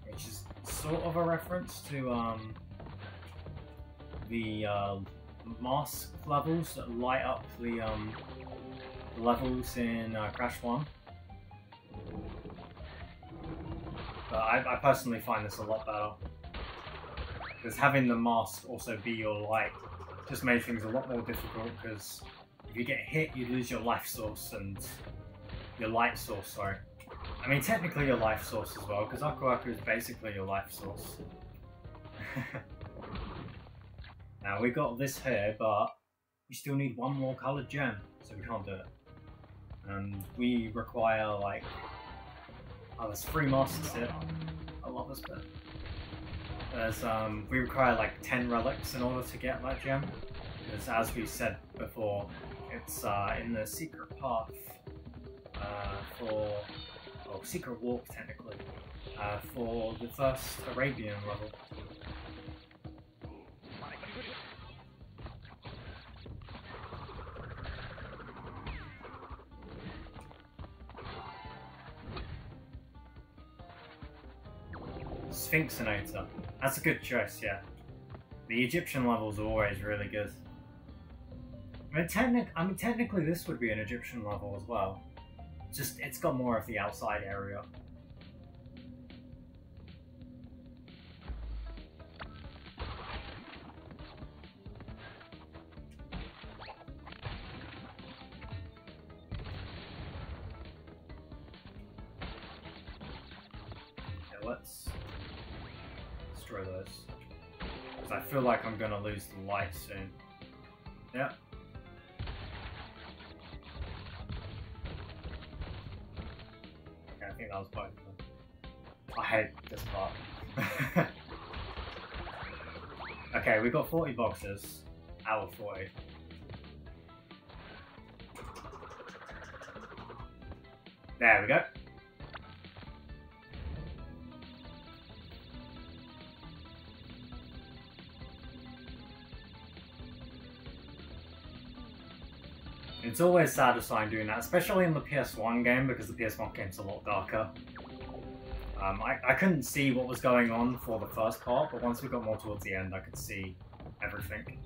which is sort of a reference to the mask levels that light up the levels in Crash 1. But I personally find this a lot better, because having the mask also be your light just made things a lot more difficult, because if you get hit you lose your life source and your light source, sorry. I mean technically your life source as well, because Aku Aku is basically your life source. Now we got this here, but we still need one more coloured gem, so we can't do it. And we require like, oh, there's 3 masks here. I love this bit. There's we require like 10 relics in order to get that gem, because as we said before, it's in the secret path secret walk technically, for the first Arabian level. Sphinxinator. That's a good choice, yeah. The Egyptian levels are always really good. I mean, technically this would be an Egyptian level as well. Just, it's got more of the outside area. Okay, let's destroy those. Because I feel like I'm gonna lose the light soon. Yep. I think that was both of them. I hate this part. Okay, we got 40 boxes out of 40. There we go. It's always satisfying doing that, especially in the PS1 game, because the PS1 game's a lot darker. I couldn't see what was going on for the first part, but once we got more towards the end, I could see everything.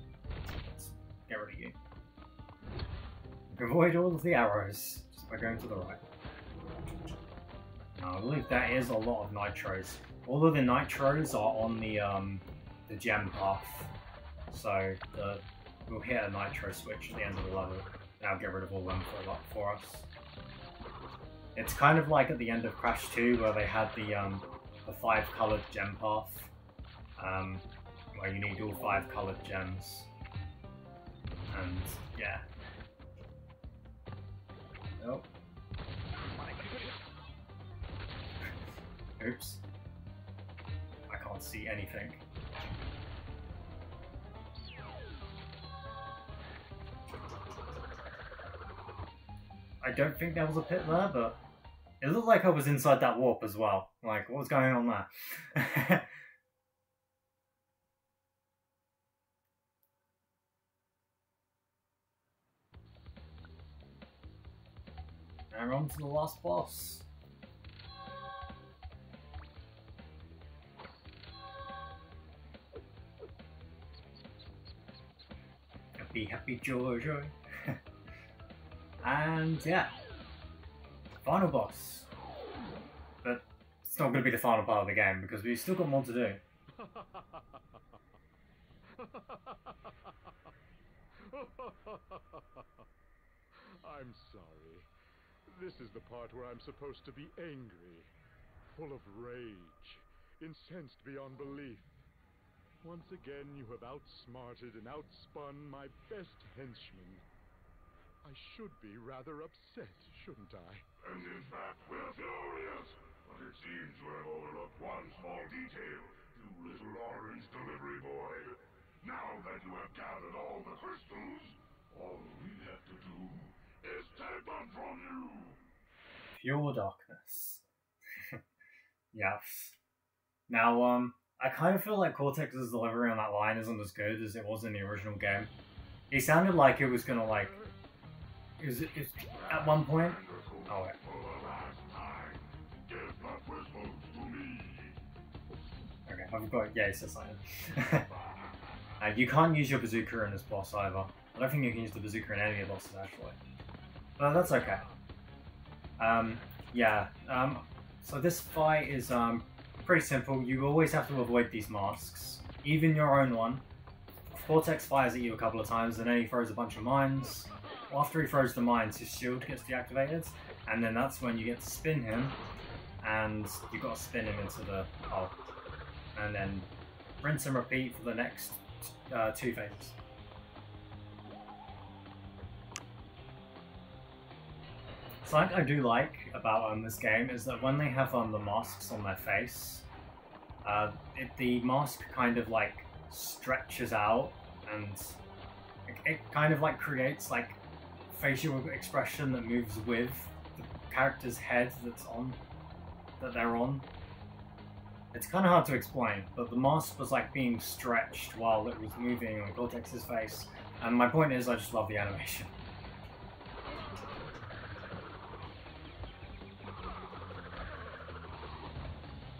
Let's get rid of you. Avoid all of the arrows, just by going to the right. Now, I believe that is a lot of nitros. All of the nitros are on the gem path, so we'll hit a nitro switch at the end of the level. Now get rid of all them for us. It's kind of like at the end of Crash 2 where they had the 5 coloured gem path, where you need all 5 coloured gems. And yeah. Oh. Oops. I can't see anything. I don't think there was a pit there, but it looked like I was inside that warp as well. Like, what was going on there? And we're on to the last boss. Happy, happy, joy, joy. And yeah, final boss. But it's not going to be the final part of the game because we've still got more to do. I'm sorry. This is the part where I'm supposed to be angry, full of rage, incensed beyond belief. Once again, you have outsmarted and outspun my best henchman. I should be rather upset, shouldn't I? And in fact, we're furious. But it seems to have overlooked one small detail. You little orange delivery boy. Now that you have gathered all the crystals, all we have to do is take them from you. Pure darkness. Yeah. Now, I kind of feel like Cortex's delivery on that line isn't as good as it was in the original game. He sounded like it was gonna like... It was at one point... Oh, wait. Okay, I've got... Yeah, he says something. You can't use your bazooka in this boss either. I don't think you can use the bazooka in any of the bosses, actually. But that's okay. So this fight is pretty simple. You always have to avoid these masks, even your own one. Cortex fires at you a couple of times, and then he throws a bunch of mines. After he throws the mines, his shield gets deactivated, and then that's when you get to spin him, and you've got to spin him into the hole. And then rinse and repeat for the next 2 phases. Something I do like about this game is that when they have the masks on their face, the mask kind of like stretches out, and it kind of like creates like facial expression that moves with the character's head that they're on. It's kind of hard to explain, but the mask was like being stretched while it was moving on Cortex's face, and my point is I just love the animation.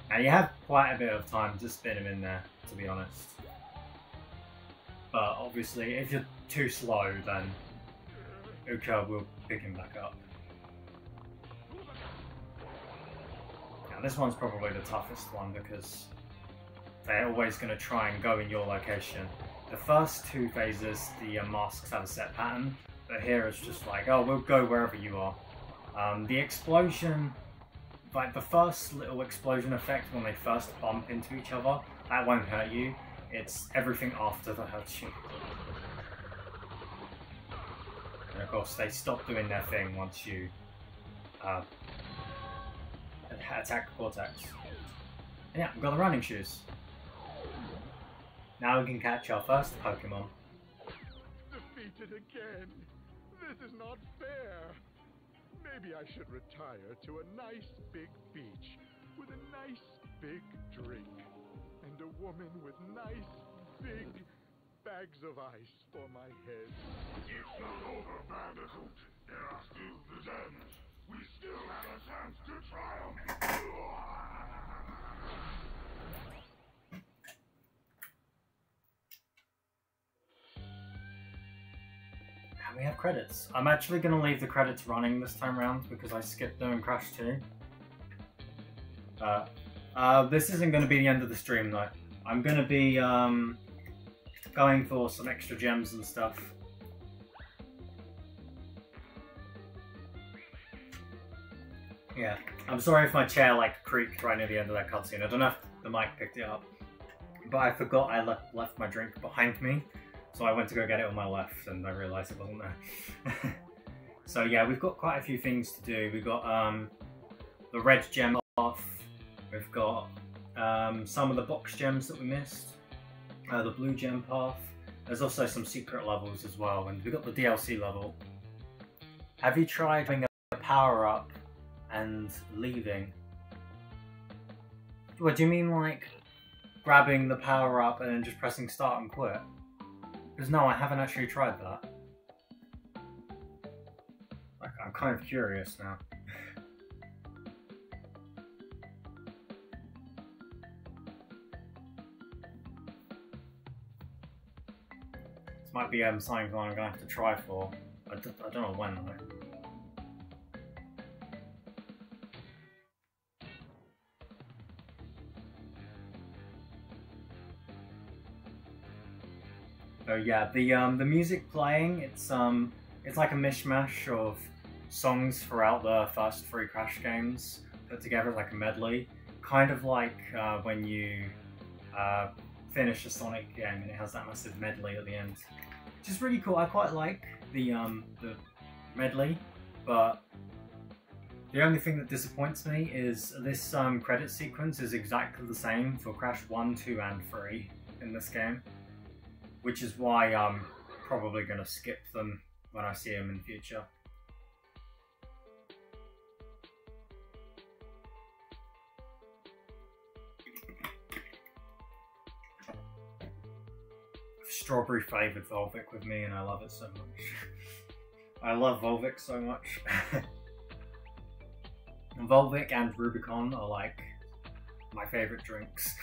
Now you have quite a bit of time to spin him in there, to be honest. But obviously, if you're too slow, then Uka will pick him back up. Now this one's probably the toughest one because they're always going to try and go in your location. The first 2 phases, the masks have a set pattern, but here it's just like, oh, we'll go wherever you are. The explosion... Like the first little explosion effect when they first bump into each other, that won't hurt you. It's everything after that hurts you. And of course they stop doing their thing once you attack Cortex. And yeah, we've got the running shoes. Now we can catch our first Pokemon. Defeated again! This is not fair! Maybe I should retire to a nice big beach with a nice big drink and a woman with nice big bags of ice for my head. It's not over, Bandicoot. There are still the gems. We still have a chance to triumph. We have credits. I'm actually going to leave the credits running this time around because I skipped them in Crash 2. This isn't going to be the end of the stream though. I'm going to be going for some extra gems and stuff. Yeah, I'm sorry if my chair like creaked right near the end of that cutscene. I don't know if the mic picked it up, but I forgot I left my drink behind me. So I went to go get it on my left and I realised it wasn't there. So yeah, we've got quite a few things to do. We've got the red gem path, we've got some of the box gems that we missed, the blue gem path. There's also some secret levels as well, and we've got the DLC level. Have you tried doing a power up and leaving? What do you mean, like grabbing the power up and then just pressing start and quit? Because no, I haven't actually tried that. Like, I'm kind of curious now. This might be something I'm going to have to try for. I don't know when though. So yeah, the music playing, it's like a mishmash of songs throughout the first 3 Crash games put together like a medley, kind of like when you finish a Sonic game and it has that massive medley at the end, which is really cool. I quite like the medley, but the only thing that disappoints me is this credit sequence is exactly the same for Crash 1, 2, and 3 in this game. Which is why I'm probably going to skip them when I see them in the future. strawberry flavoured Volvic with me, and I love it so much. I love Volvic so much. Volvic and Rubicon are like my favourite drinks.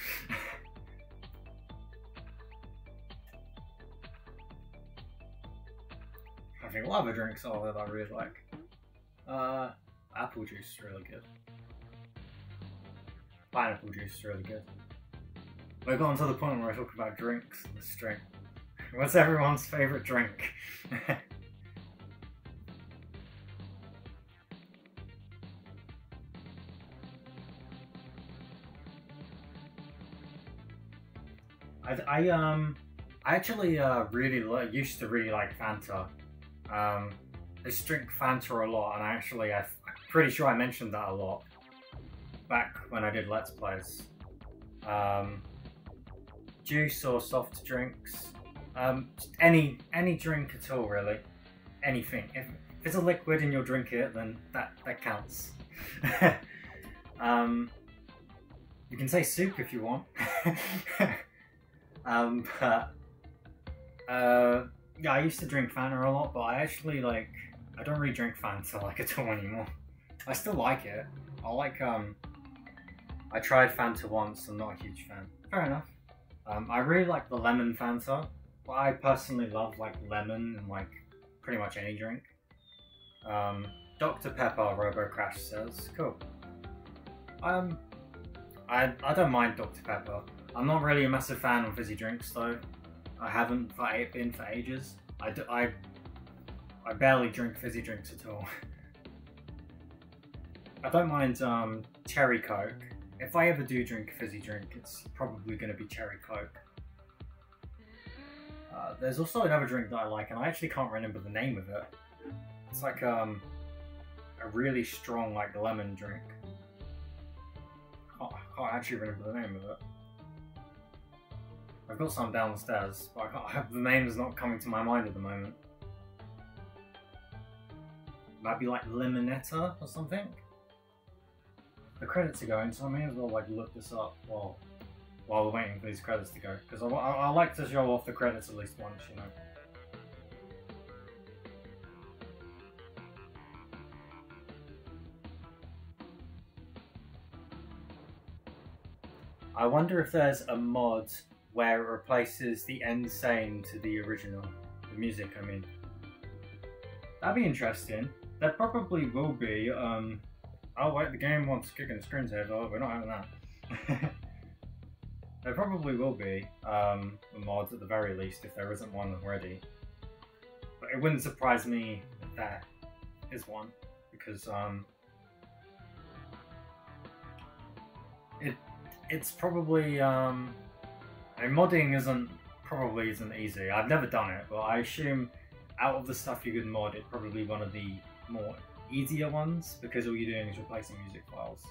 I think a lot of drinks are that I really like. Apple juice is really good. Pineapple juice is really good. We've gotten to the point where I talk about drinks in this stream. What's everyone's favourite drink? I actually really used to really like Fanta. I used to drink Fanta a lot, and I'm pretty sure I mentioned that a lot back when I did Let's Plays. Juice or soft drinks, any drink at all really, anything. If it's a liquid and you'll drink it, then that counts. You can say soup if you want. Yeah, I used to drink Fanta a lot, but I don't really drink Fanta like at all anymore. I still like it. I tried Fanta once, I'm not a huge fan. Fair enough. I really like the lemon Fanta, but I personally love like lemon in like pretty much any drink. Dr. Pepper, Robo Crash says, cool. I don't mind Dr. Pepper. I'm not really a massive fan of fizzy drinks though. I haven't been for ages. I barely drink fizzy drinks at all. I don't mind cherry Coke. If I ever do drink a fizzy drink, it's probably going to be cherry Coke. There's also another drink that I like, and I actually can't remember the name of it. It's like a really strong like lemon drink. I can't actually remember the name of it. I've got some downstairs, but the name is not coming to my mind at the moment. Might be like Limonetta or something. The credits are going, so I may as well like look this up while we're waiting for these credits to go, because I like to show off the credits at least once, you know. I wonder if there's a mod where it replaces the N.Sane to the original, the music I mean. That'd be interesting. There probably will be. Oh wait, the game wants kicking the screensaver. We're not having that. There probably will be a mod at the very least if there isn't one already. But it wouldn't surprise me if there is one, because it's probably modding isn't easy. I've never done it, but I assume out of the stuff you can mod, it's probably one of the more easier ones, because all you're doing is replacing music files.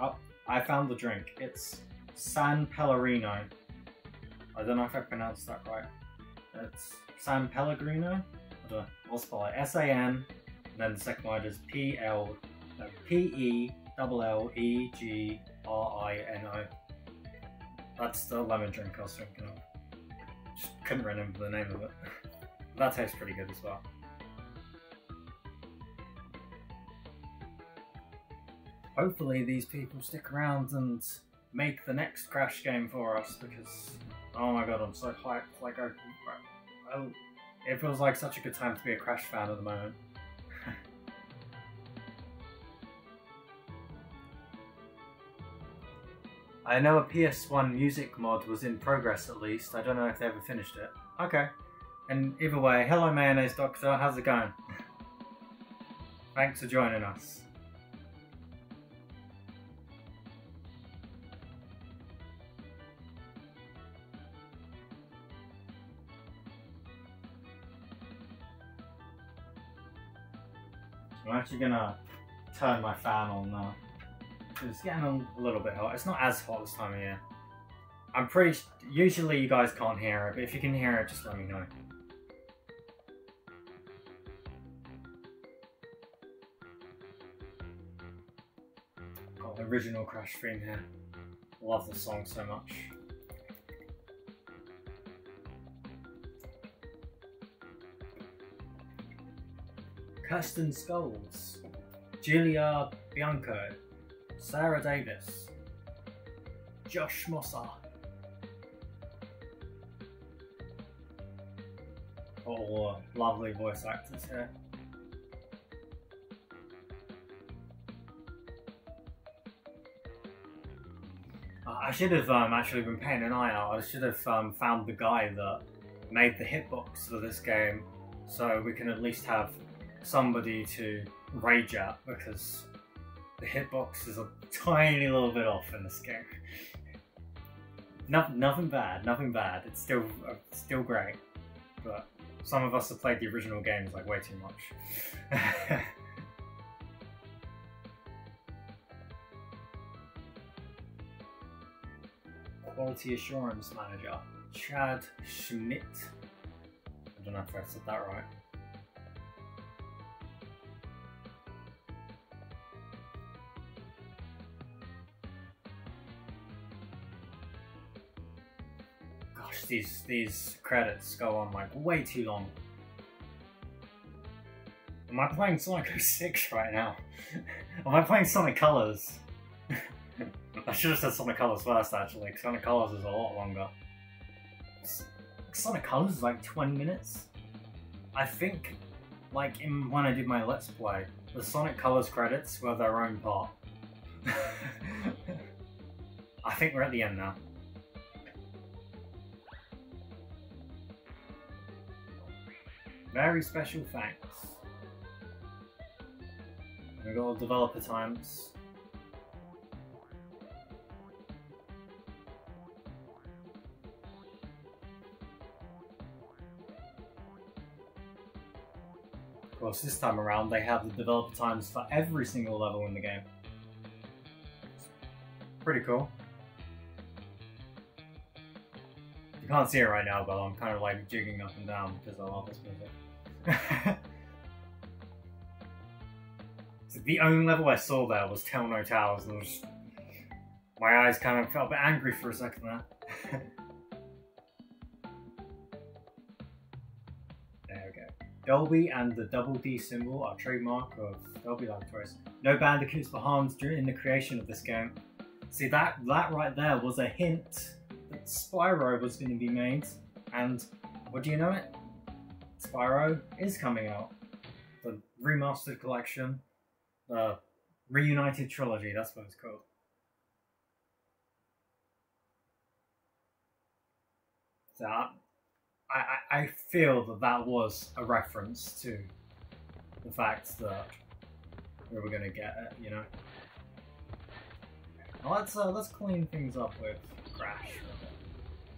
Oh, I found the drink. It's San Pellegrino. I don't know if I pronounced that right. It's San Pellegrino. I don't know. I'll spell it. S-A-N, and then the second word is P-E-L-L-E-G-R-I-N-O. That's the lemon drink I was thinking of. Just couldn't remember the name of it. That tastes pretty good as well. Hopefully these people stick around and make the next Crash game for us, because oh my god, I'm so hyped. Like it feels like such a good time to be a Crash fan at the moment. I know a PS1 music mod was in progress at least. I don't know if they ever finished it. Okay. And either way, hello Mayonnaise Doctor, how's it going? Thanks for joining us. I'm actually gonna turn my fan on now. It's getting a little bit hot. It's not as hot this time of year. Usually you guys can't hear it, but if you can hear it, just let me know. original Crash theme here. Love the song so much. Kirsten Scholes, Julia Bianco, Sarah Davis, Josh Mosser. All lovely voice actors here. I should have actually been paying an eye out. I should have found the guy that made the hitbox for this game, so we can at least have somebody to rage at, because the hitbox is a tiny little bit off in this game. Nothing bad, nothing bad. It's still great, but some of us have played the original games like way too much. Quality Assurance Manager, Chad Schmidt. I don't know if I said that right. Gosh, these credits go on like way too long. Am I playing Sonic 06 right now? Am I playing Sonic Colors? I should have said Sonic Colors first, actually, because Sonic Colors is a lot longer. Sonic Colors is like 20 minutes. I think, like, when I did my Let's Play, the Sonic Colors credits were their own part. I think we're at the end now. Very special thanks. We've got all developer times. Of course, this time around they have the developer times for every single level in the game. It's pretty cool. You can't see it right now, but I'm kind of like jigging up and down because I love this music. So the only level I saw there was Tell No Tales, and my eyes kind of felt a bit angry for a second there. There we go. Dolby and the double D symbol are trademark of Dolby Laboratories. No bandicoots were harmed during the creation of this game. See, that right there was a hint that Spyro was going to be made, and what do you know it? Spyro is coming out. The remastered collection, the Reunited Trilogy, that's what it's called. So I feel that that was a reference to the fact that we were going to get it, you know. Now let's clean things up with Crash.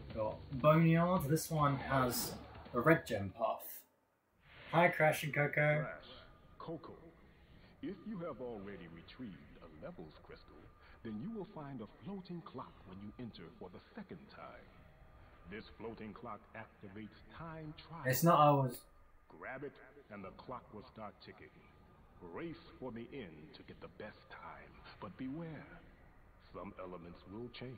We've got Boneyard. This one has the red gem path. Hi, Crash and Coco. Crash, Coco, if you have already retrieved a levels crystal, then you will find a floating clock when you enter for the second time. This floating clock activates time trial. It's not always. Grab it, and the clock will start ticking. Race for the end to get the best time, but beware, some elements will change.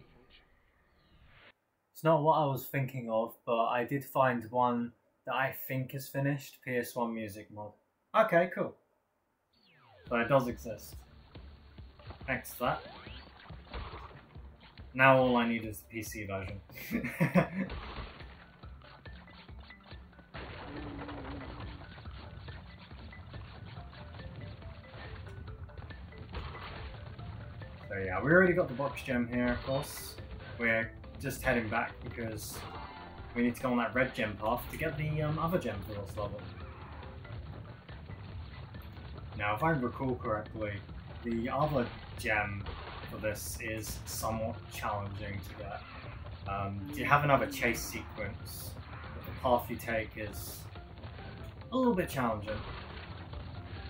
It's not what I was thinking of, but I did find one that I think is finished, PS1 music mod. Okay, cool. So it does exist. Thanks for that. Now all I need is the PC version. So yeah, we already got the box gem here, of course. We're just heading back because we need to go on that red gem path to get the other gem for this level. Now, if I recall correctly, the other gem for this is somewhat challenging to get. You have another chase sequence, but the path you take is a little bit challenging.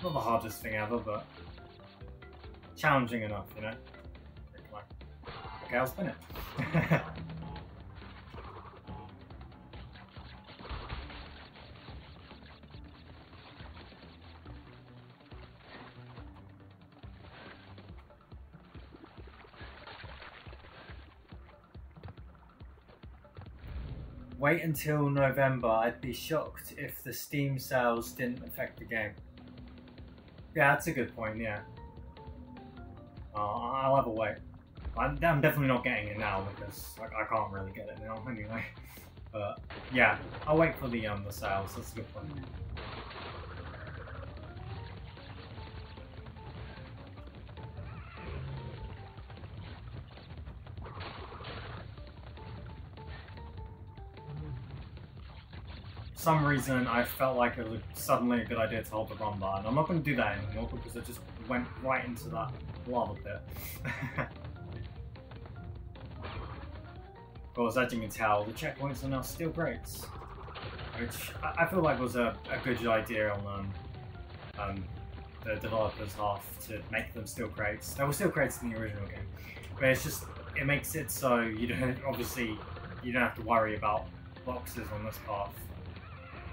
Not the hardest thing ever, but challenging enough, you know? Okay, I'll spin it. wait until November. I'd be shocked if the Steam sales didn't affect the game. Yeah, that's a good point, yeah. I'll have a wait. I'm definitely not getting it now because I can't really get it now anyway. But yeah, I'll wait for the sales. That's a good point. For some reason, I felt like it was suddenly a good idea to hold the run button. I'm not going to do that anymore because I just went right into that lava pit. Of course, as you can tell, the checkpoints are now steel crates, which I feel like was a good idea on the developers' half to make them steel crates. There were steel crates in the original game, but it's just it makes it so you don't have to worry about boxes on this path.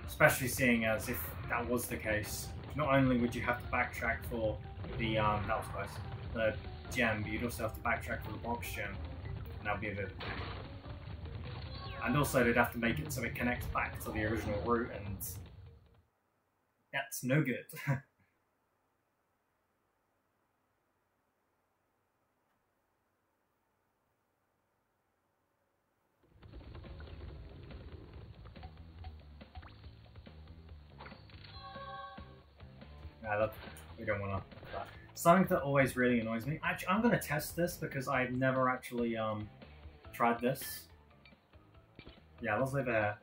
Especially seeing as if that was the case, not only would you have to backtrack for the the gem, but you'd also have to backtrack for the box gem, and that'd be a bit of a pain. And also they'd have to make it so it connects back to the original route, and that's no good. We don't want to. Something that always really annoys me. Actually, I'm going to test this because I've never actually tried this. Yeah, let's leave it here.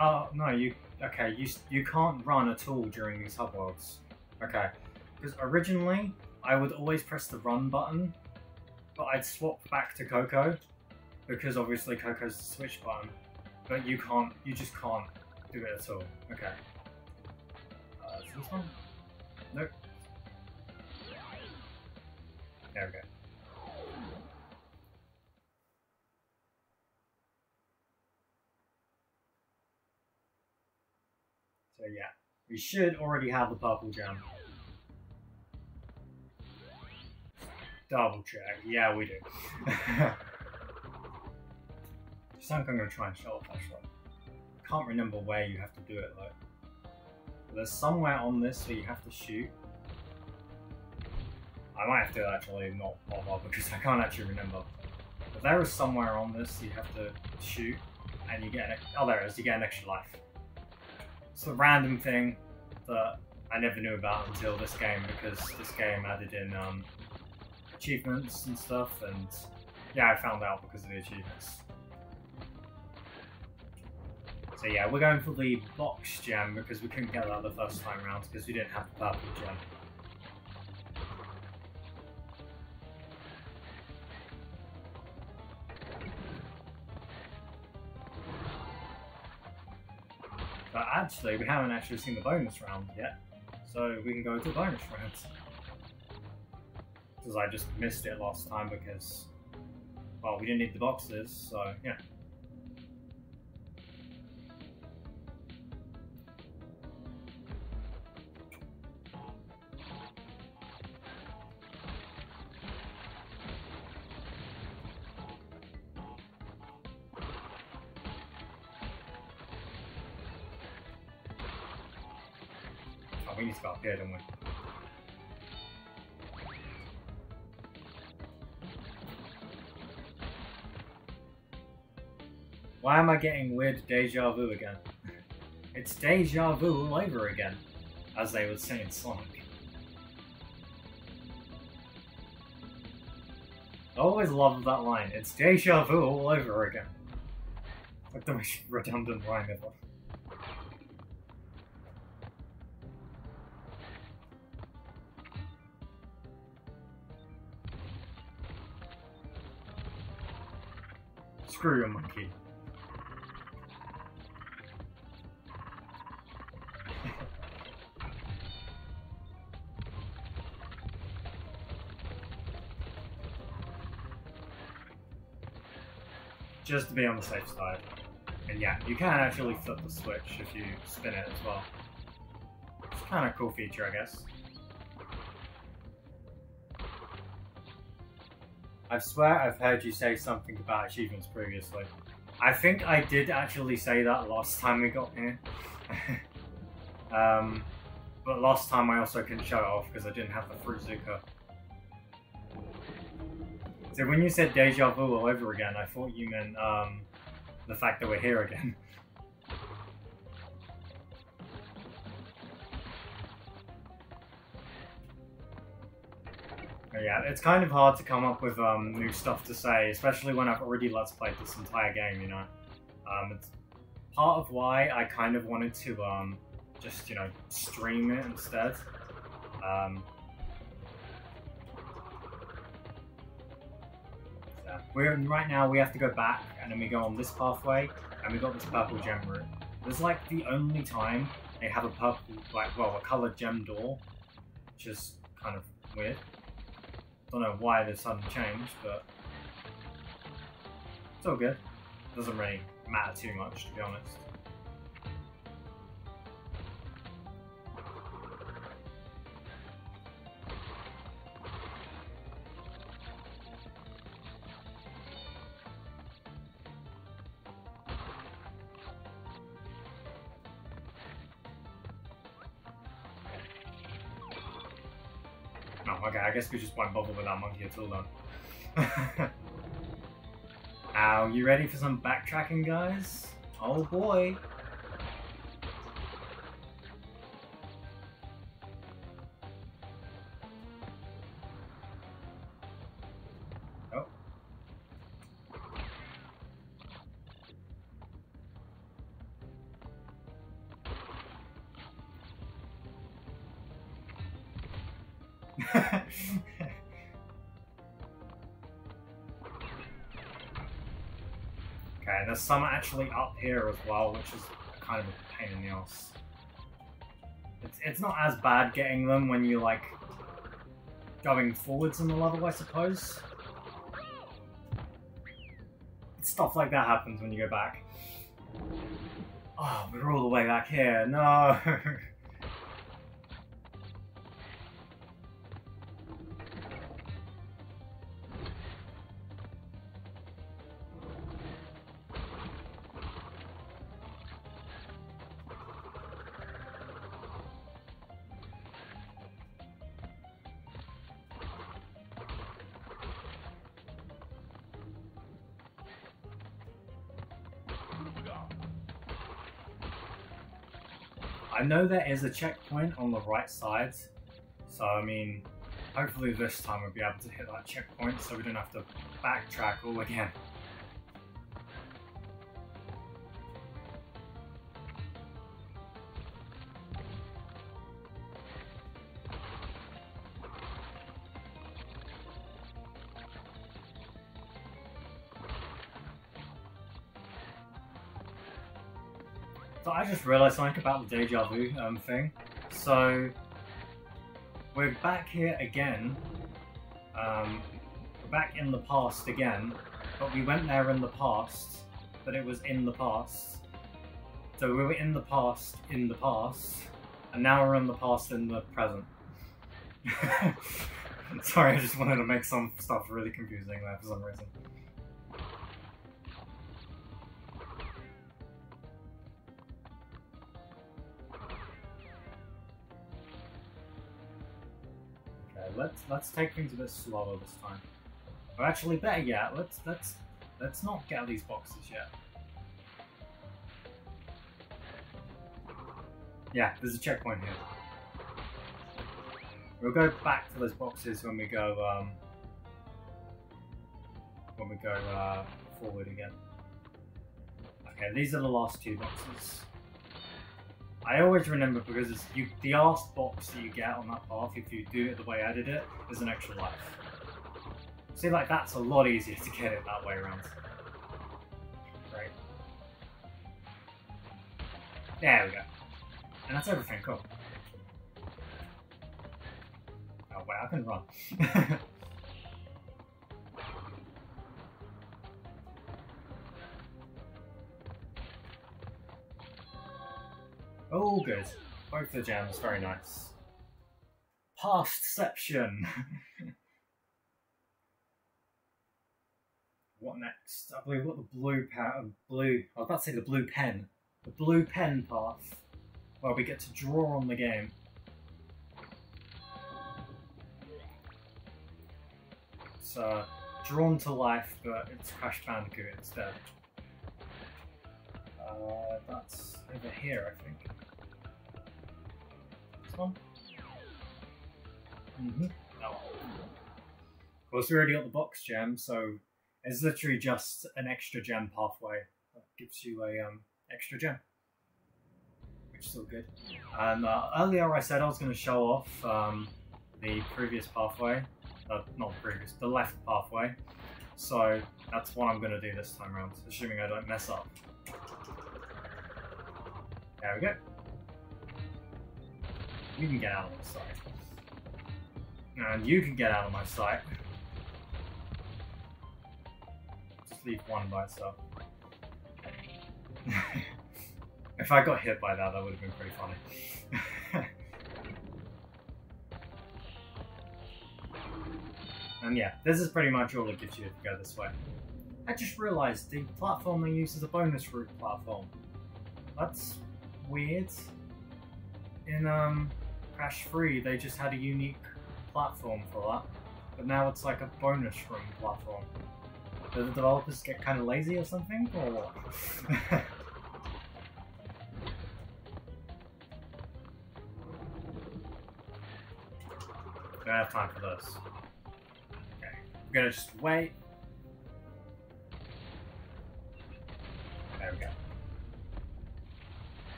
Oh no, you can't run at all during these hub worlds. Okay, because originally I would always press the run button, but I'd swap back to Coco because obviously Coco's the switch button. But you just can't do it at all. Okay. Is this one? Nope. There we go. So yeah, we should already have the purple gem. Double check. Yeah, we do. So I'm going to try and show off actually. I can't remember where you have to do it though. There's somewhere on this where you have to shoot. I might have to actually not bother because I can't actually remember. But there is somewhere on this you have to shoot and you get oh there it is, you get an extra life. It's a random thing that I never knew about until this game because this game added in achievements and stuff, and yeah, I found out because of the achievements. So yeah, we're going for the box gem because we couldn't get that the first time around because we didn't have the purple gem. But actually, we haven't actually seen the bonus round yet, so we can go to the bonus round. Because I just missed it last time because, well, we didn't need the boxes, so yeah. We need to go up here, don't we? Why am I getting weird deja vu again? It's deja vu all over again, as they would say in Sonic. I always loved that line. It's deja vu all over again. Like the most redundant line ever. Screw you, monkey. Just to be on the safe side. And yeah, you can actually flip the switch if you spin it as well. It's kind of a cool feature, I guess. I swear I've heard you say something about achievements previously. I think I did actually say that last time we got here. But last time I also couldn't show it off because I didn't have the Fruit Zuka. So when you said deja vu all over again, I thought you meant the fact that we're here again. But yeah, it's kind of hard to come up with new stuff to say, especially when I've already Let's Played this entire game, you know. It's part of why I kind of wanted to just, you know, stream it instead. Right now we have to go back, and then we go on this pathway, and we got this purple gem route. This is like the only time they have a purple, like, well, a coloured gem door, which is kind of weird. Don't know why this sudden change, but it's all good. Doesn't really matter too much, to be honest. Oh, okay, I guess we just won't bother with that monkey at all then. Are you ready for some backtracking, guys? Oh boy! Oh. Okay, there's some actually up here as well, which is kind of a pain in the ass. It's not as bad getting them when you're like going forwards in the level, I suppose. Stuff like that happens when you go back. Oh, we're all the way back here. No. I know there is a checkpoint on the right side, so I mean, hopefully this time we'll be able to hit that checkpoint so we don't have to backtrack all again. So I just realised something about the deja vu thing. So we're back here again. We're back in the past again, but we went there in the past, but it was in the past. So we were in the past, and now we're in the past in the present. Sorry, I just wanted to make some stuff really confusing there for some reason. Let's take things a bit slower this time. Or actually, better yet, let's not get these boxes yet. Yeah, there's a checkpoint here. We'll go back to those boxes when we go forward again. Okay, these are the last two boxes. I always remember because it's the last box that you get on that path, if you do it the way I did it, is an extra life. See, like, that's a lot easier to get it that way around. Right. There we go. And that's everything, cool. Oh wait, I can run. Oh, good. Both the gems, very nice. Pastception. What next? I believe what the blue I was about to say the blue pen. The blue pen path, where we get to draw on the game. It's drawn to life, but it's Crash Bandicoot instead. That's over here, I think. This one? No. Of course, we already got the box gem, so it's literally just an extra gem pathway that gives you a extra gem, which is still good. And earlier I said I was going to show off the previous pathway, not the previous, the left pathway. So that's what I'm going to do this time around, assuming I don't mess up. There we go. You can get out of my sight. And you can get out of my sight. Just leave one by itself. If I got hit by that, that would have been pretty funny. And yeah, this is pretty much all it gives you if you go this way. I just realised the platform they use is a bonus route platform. That's weird. In Crash 3, they just had a unique platform for that, but now it's like a bonus room platform. Do the developers get kind of lazy or something, or what? Don't have time for this. Okay, we're gonna just wait. There we go.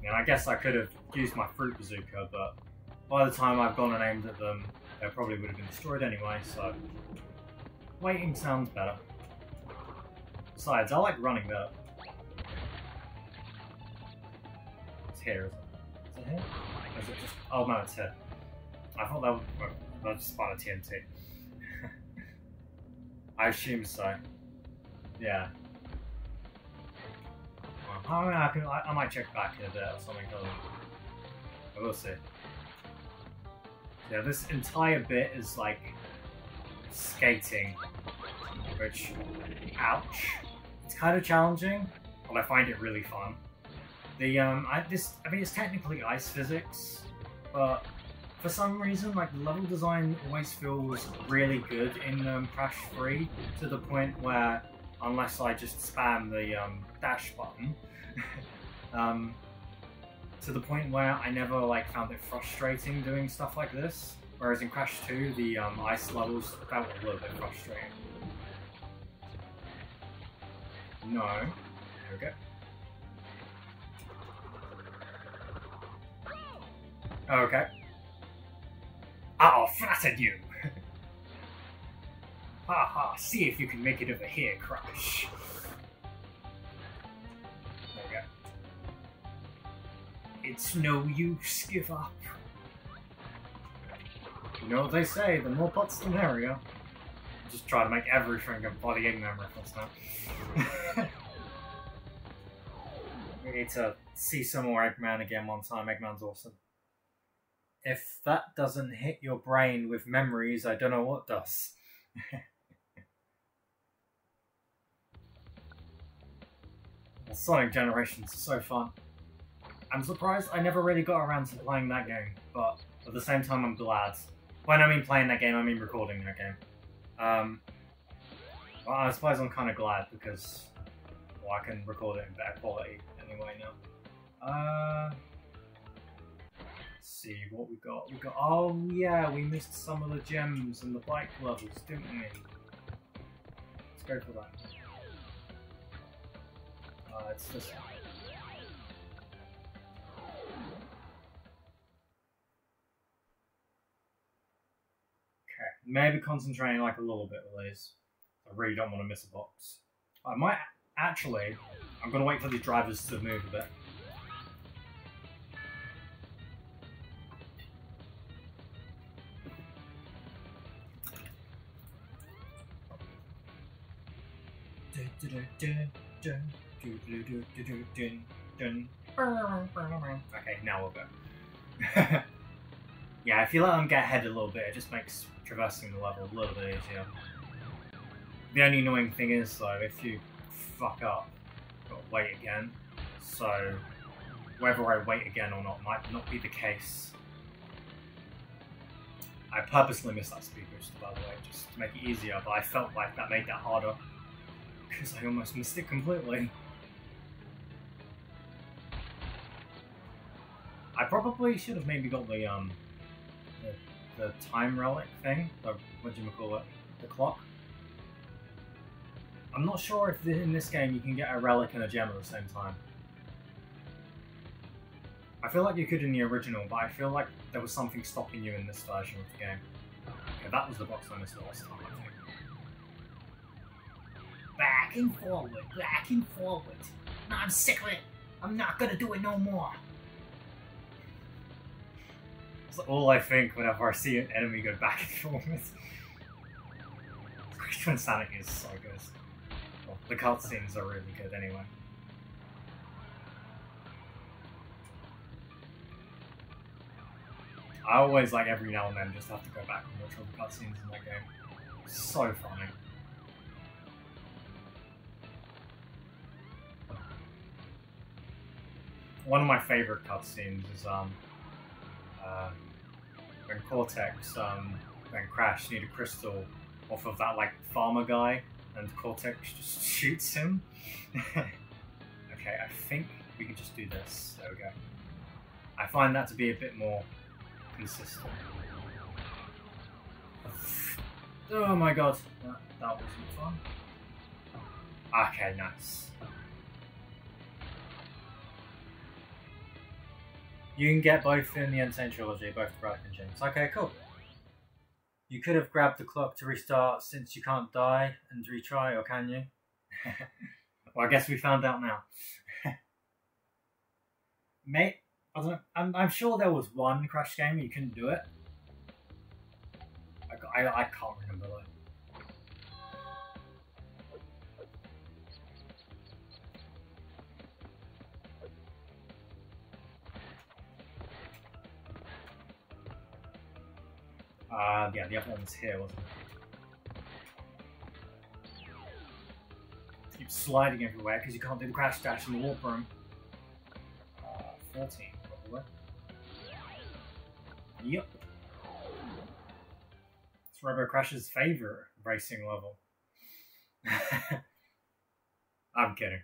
And I guess I could have used my fruit bazooka, but by the time I've gone and aimed at them, they probably would have been destroyed anyway, so waiting sounds better. Besides, I like running better. It's here, isn't it? Is it here? Or is it just... Oh no, it's here. I thought that was just spawn a TNT. I assume so. Yeah. Well, I might check back in a bit or something. I will see. Yeah, this entire bit is like skating, which, ouch. It's kind of challenging, but I find it really fun. The I mean, it's technically ice physics, but for some reason, like, the level design always feels really good in Crash 3, to the point where, unless I just spam the dash button, to the point where I never like found it frustrating doing stuff like this. Whereas in Crash 2, the ice levels felt a little bit frustrating. No. There we go. Okay. I'll flatten you! Haha, see if you can make it over here, Crash. There we go. It's no use, give up. You know what they say, the more butts the merrier. Just try to make everything a bloody Eggman reference now. We need to see some more Eggman again one time. Eggman's awesome. If that doesn't hit your brain with memories, I don't know what does. Sonic Generations is so fun. I'm surprised I never really got around to playing that game, but at the same time I'm glad. When I mean playing that game, I mean recording that game. Well, I suppose I'm kind of glad because, well, I can record it in better quality anyway now. Let's see what we got. We got, oh yeah, we missed some of the gems and the bike levels, didn't we? Let's go for that. It's this one. Okay, maybe concentrating like a little bit with these. I really don't want to miss a box. I might actually. I'm gonna wait for these drivers to move a bit. Okay, now we'll go. Yeah, if you let them get ahead a little bit, it just makes traversing the level a little bit easier. The only annoying thing is though, if you fuck up, you've got to wait again. So whether I wait again or not might not be the case. I purposely missed that speed boost, by the way, just to make it easier, but I felt like that made that harder, because I almost missed it completely. I probably should have maybe got the time relic thing, the, whatchamacallit, the clock. I'm not sure if in this game you can get a relic and a gem at the same time. I feel like you could in the original, but I feel like there was something stopping you in this version of the game. Okay, that was the box I missed last time, I think. Back and forward, back and forward. No, I'm sick of it. I'm not gonna do it no more. That's all I think whenever I see an enemy go back and forward. Crash N.Sane is so good. Well, the cutscenes are really good anyway. I always, like, every now and then just have to go back and watch all the cutscenes in that game. It's so funny. One of my favourite cutscenes is when Cortex and Crash need a crystal off of that, like, farmer guy, and Cortex just shoots him. Okay, I think we can just do this. There we go. I find that to be a bit more consistent. Oh my god, that wasn't fun. Okay, nice. You can get both in the N.Sane Trilogy, both the relic and gems. Okay, cool. You could have grabbed the clock to restart since you can't die and retry, or can you? Well, I guess we found out now. Mate, I don't know. I'm sure there was one Crash game where you couldn't do it. I can't remember though. Yeah, the other one was here, wasn't it? Keep sliding everywhere because you can't do the crash dash in the warp room. 14, probably. Yep. It's Robo Crash's favourite racing level. I'm kidding.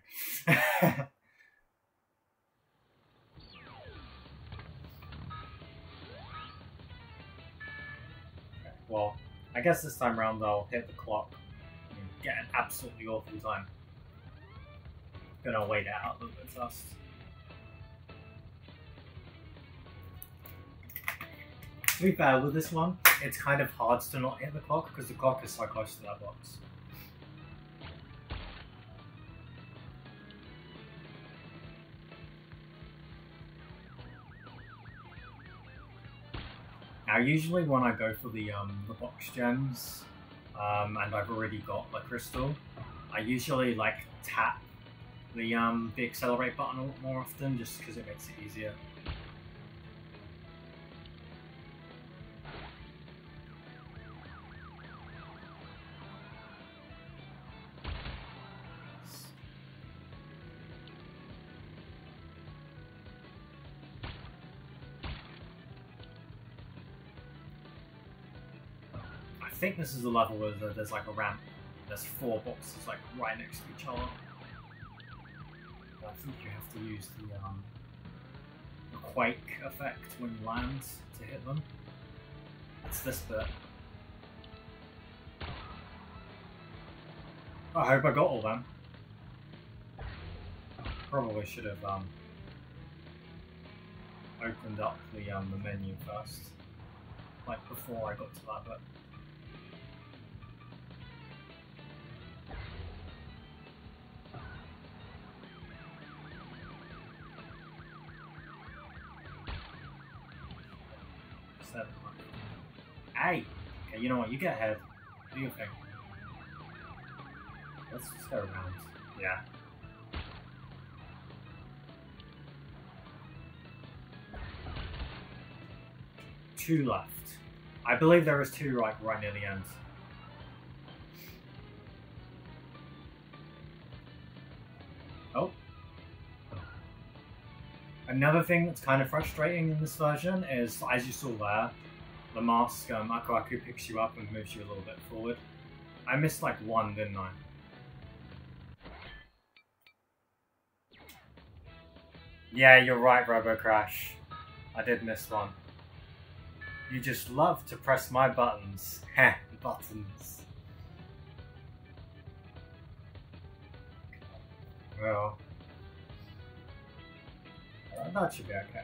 Well, I guess this time around I'll hit the clock and get an absolutely awful time. Gonna wait it out a little bit first. To be fair, with this one, it's kind of hard to not hit the clock because the clock is so close to that box. Now, usually when I go for the box gems, and I've already got the crystal, I usually like tap the accelerate button a lot more often, just because it makes it easier. I think this is the level where there's like a ramp. There's 4 boxes like right next to each other. I think you have to use the quake effect when you land to hit them. It's this bit. I hope I got all them. Probably should have opened up the menu first, like before I got to that bit. Hey! Okay, you know what, you get ahead. Do your thing. Let's just go around. Yeah. Two left. I believe there is 2 right near the end. Another thing that's kind of frustrating in this version is, as you saw there, the mask, Aku Aku picks you up and moves you a little bit forward. I missed like one, didn't I? Yeah, you're right, Robo Crash. I did miss one. You just love to press my buttons. Heh, buttons. Well, that should be okay.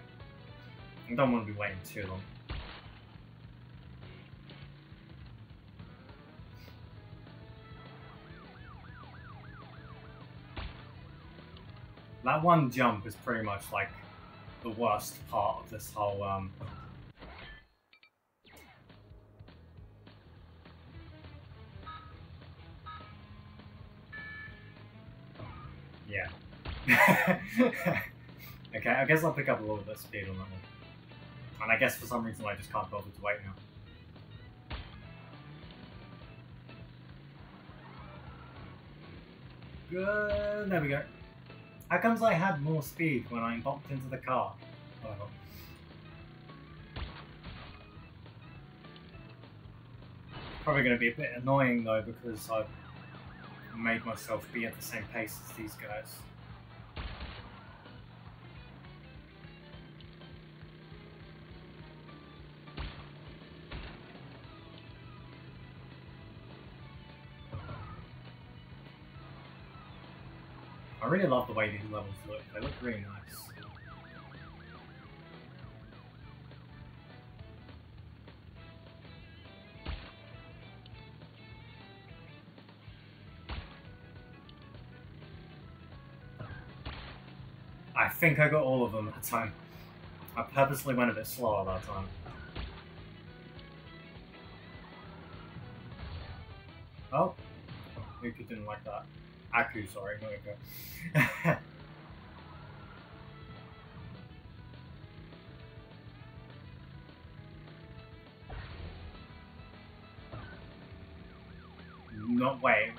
I don't want to be waiting too long. That one jump is pretty much like the worst part of this whole yeah. Okay, I guess I'll pick up a little bit of speed on that one. And I guess for some reason I just can't bother to wait now. Good, there we go. How comes I had more speed when I bumped into the car? Oh. Probably going to be a bit annoying though because I've made myself be at the same pace as these guys. I really love the way these levels look. They look really nice. I think I got all of them that time. I purposely went a bit slower that time. Oh, Luca didn't like that. Aku, sorry, no Luca. Not wait.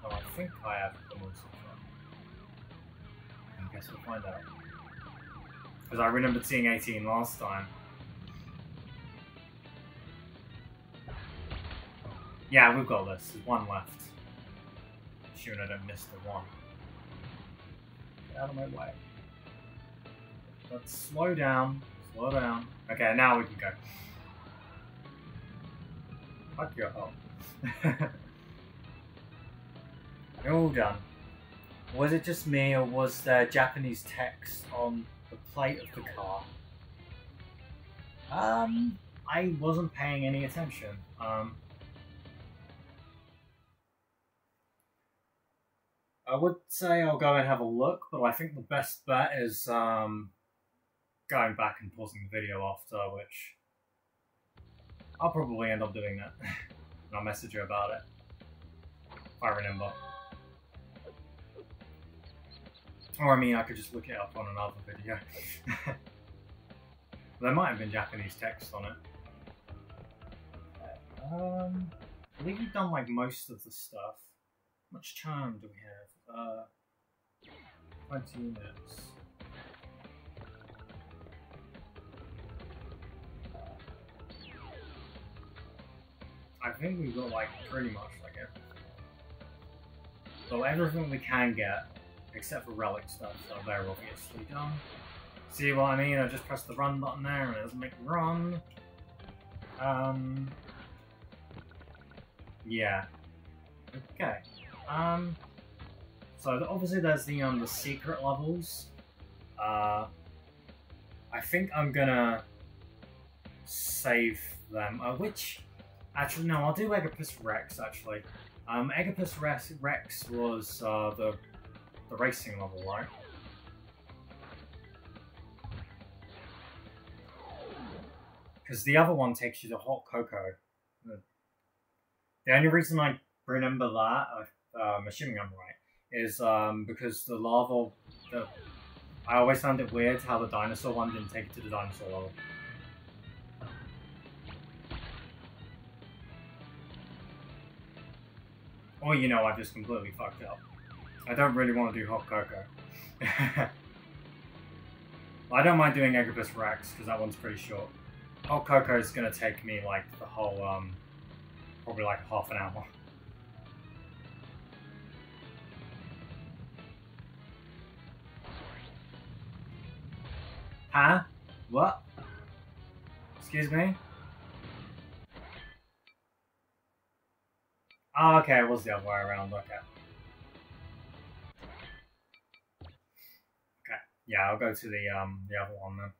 Oh, I think I have the most of them. I guess we'll find out. Because I remembered seeing 18 last time. Yeah, we've got this. There's one left. Sure, I don't miss the one. Get out of my way. Let's slow down. Slow down. Okay, now we can go. Fuck your hole. You're all done. Was it just me, or was there Japanese text on the plate of the car? I wasn't paying any attention. I would say I'll go and have a look, but I think the best bet is going back and pausing the video after, which I'll probably end up doing that. And I'll message you about it, if I remember. Or I mean, I could just look it up on another video. There might have been Japanese text on it. I believe we've done like most of the stuff. How much charm do we have? 20 units. I think we've got like pretty much like everything. So everything we can get, except for relic stuff, so they're obviously done. See what I mean? I just pressed the run button there and it doesn't make me run. Yeah. Okay. So obviously there's the secret levels. I think I'm gonna save them. Which, actually no, I'll do Egapus Rex actually. Egapus Rex was the racing level, right? Because the other one takes you to Hot Cocoa. The only reason I remember that, I'm assuming I'm right, is because the lava, I always found it weird how the dinosaur one didn't take it to the dinosaur level. Or, you know, I just completely fucked up. I don't really want to do Hot Cocoa. I don't mind doing Erebus Rex, because that one's pretty short. Hot Cocoa is going to take me, like, the whole, probably like half an hour. Huh? What? Excuse me? Oh, okay, it was the other way around, okay. Okay, yeah, I'll go to the other one then.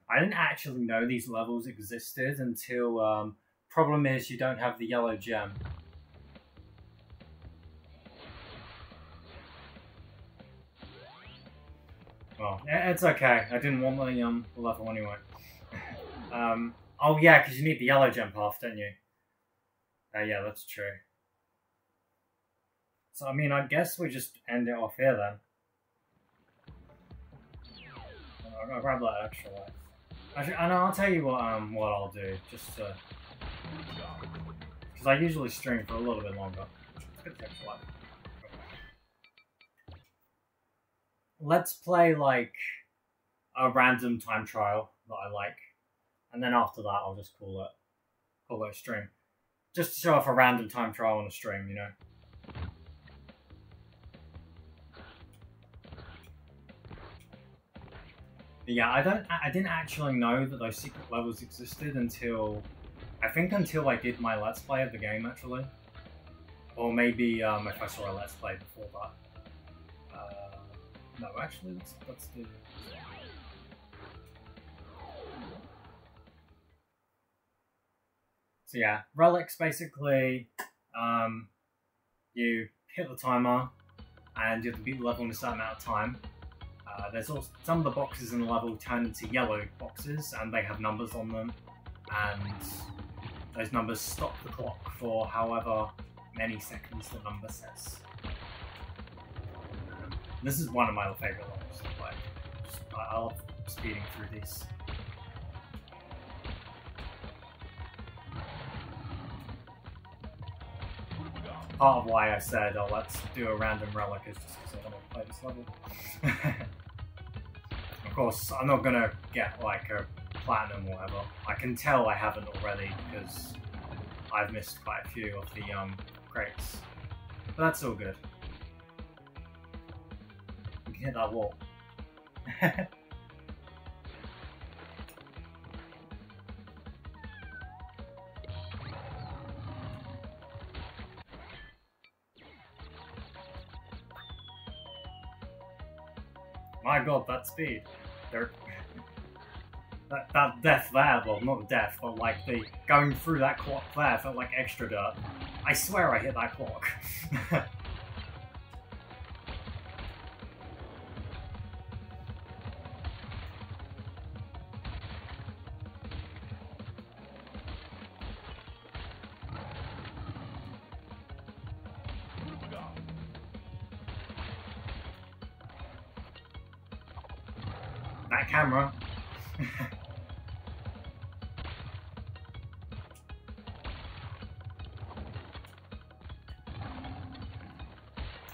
I didn't actually know these levels existed until, problem is you don't have the yellow gem. Well, it's okay. I didn't want the level anyway. Oh yeah, because you need the yellow gem path, don't you? Yeah, that's true. So I mean, I guess we just end it off here then. I'll grab that extra life. Actually, and I'll tell you what I'll do, just to, because I usually stream for a little bit longer. Let's get the extra life. Let's play, like, a random time trial that I like. And then after that, I'll just call it a stream. Just to show off a random time trial on a stream, you know? But yeah, I didn't actually know that those secret levels existed until, I think until I did my Let's Play of the game, actually. Or maybe, if I saw a Let's Play before that. No, actually, let's do this. So yeah, relics basically, you hit the timer, and you have to beat the level in a certain amount of time. There's also some of the boxes in the level turn into yellow boxes, and they have numbers on them, and those numbers stop the clock for however many seconds the number says. This is one of my favourite levels to play. I love speeding through these. Part of why I said, oh, let's do a random relic is just because I want to play this level. Of course, I'm not going to get like a platinum or whatever. I can tell I haven't already because I've missed quite a few of the crates. But that's all good. We can hit that wall. My god, that speed. That death there, well, not the death, but like the going through that clock there felt like extra dirt. I swear I hit that clock. That camera.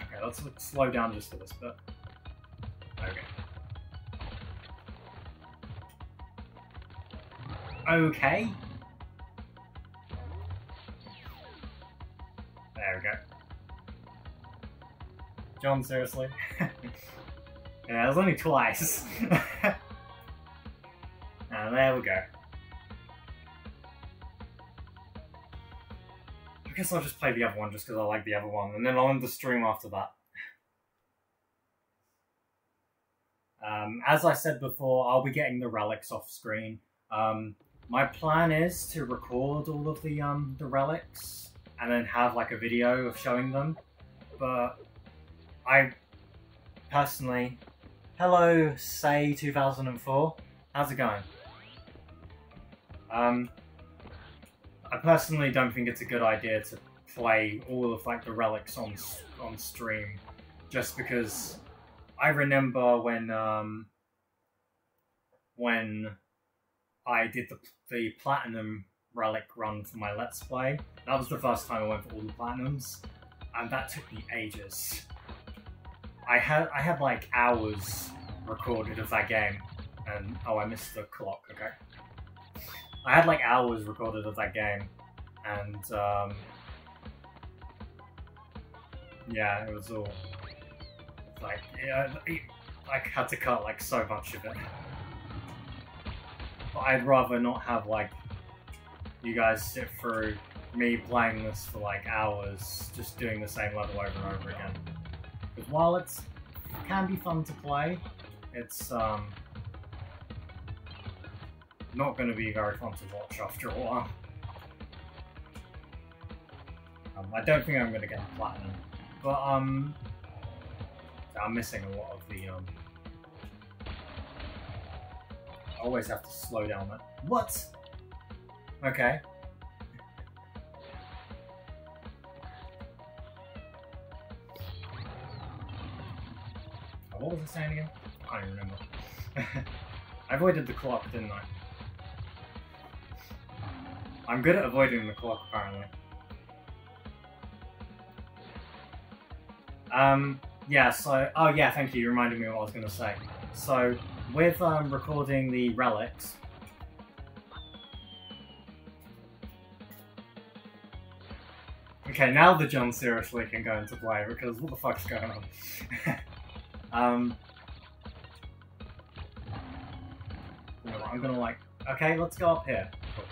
Okay, let's slow down just for this bit. Okay. Okay. There we go. John, seriously? Yeah, it was only twice. And there we go. I guess I'll just play the other one just because I like the other one, and then I'll end the stream after that. As I said before, I'll be getting the relics off screen. My plan is to record all of the relics and then have like a video of showing them, but I personally... Hello, Say 2004. How's it going? I personally don't think it's a good idea to play all of like the relics on stream, just because I remember when I did the platinum relic run for my Let's Play. That was the first time I went for all the platinums, and that took me ages. I had like hours recorded of that game, and oh, I missed the clock. Okay, I had like hours recorded of that game, and yeah, it was all like, yeah, I had to cut like so much of it. But I'd rather not have like you guys sit through me playing this for like hours, just doing the same level over and over again. Because while it can be fun to play, it's not going to be very fun to watch after a while. I don't think I'm going to get platinum, but I'm missing a lot of the I always have to slow down that. What? Okay. What was it saying again? I can't even remember. I avoided the clock, didn't I? I'm good at avoiding the clock, apparently. Yeah, so... Oh yeah, thank you, you reminded me of what I was going to say. So, with recording the relics... Okay, now the John seriously can go into play, because what the fuck's going on? You know what, I'm gonna like... Okay, let's go up here. Cool.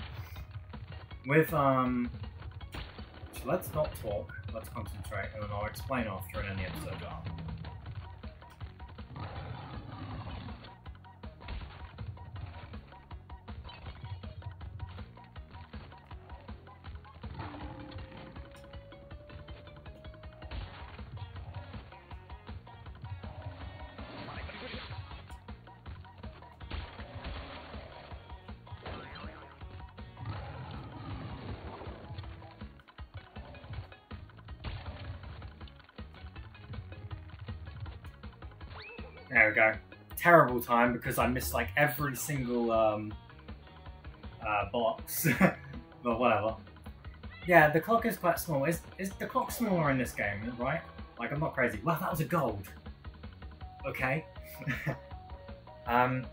With, so let's not talk, let's concentrate, and then I'll explain after in any episode. There we go. Terrible time because I missed like every single box, but whatever. Yeah, the clock is quite small. Is the clock smaller in this game, right? Like, I'm not crazy. Wow, that was a gold. Okay.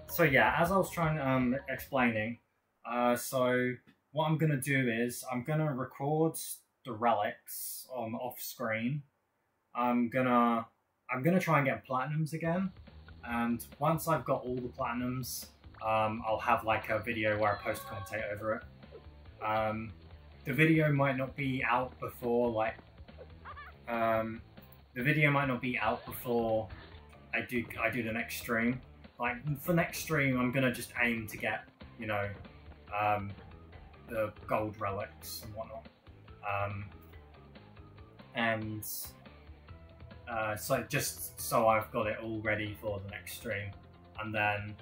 So yeah, as I was trying explaining, so what I'm gonna do is I'm gonna record the relics on off screen. I'm gonna try and get platinums again, and once I've got all the platinums, I'll have like a video where I post commentate over it. The video might not be out before like I do the next stream. Like for next stream, I'm gonna just aim to get, you know, the gold relics and whatnot, so just so I've got it all ready for the next stream, and then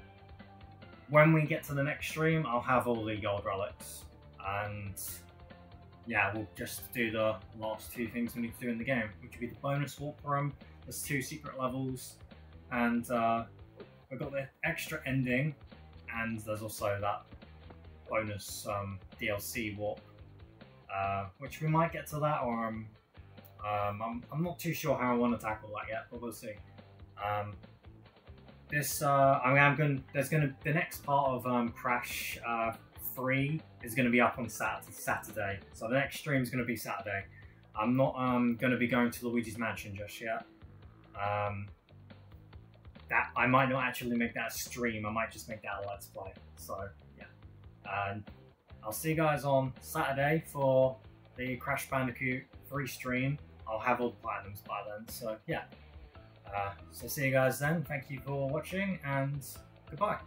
when we get to the next stream, I'll have all the gold relics, and yeah, we'll just do the last two things we need to do in the game, which would be the bonus warp room. There's 2 secret levels, and we've got the extra ending, and there's also that bonus DLC warp, which we might get to that, or I'm not too sure how I want to tackle that yet, but we'll see. The next part of Crash 3 is going to be up on Saturday, so the next stream is going to be Saturday. I'm not going to be going to Luigi's Mansion just yet. That I might not actually make that a stream. I might just make that a Let's Play. So yeah, and I'll see you guys on Saturday for the Crash Bandicoot 3 stream. I'll have all the platinums by then. So yeah, so see you guys then. Thank you for watching, and goodbye.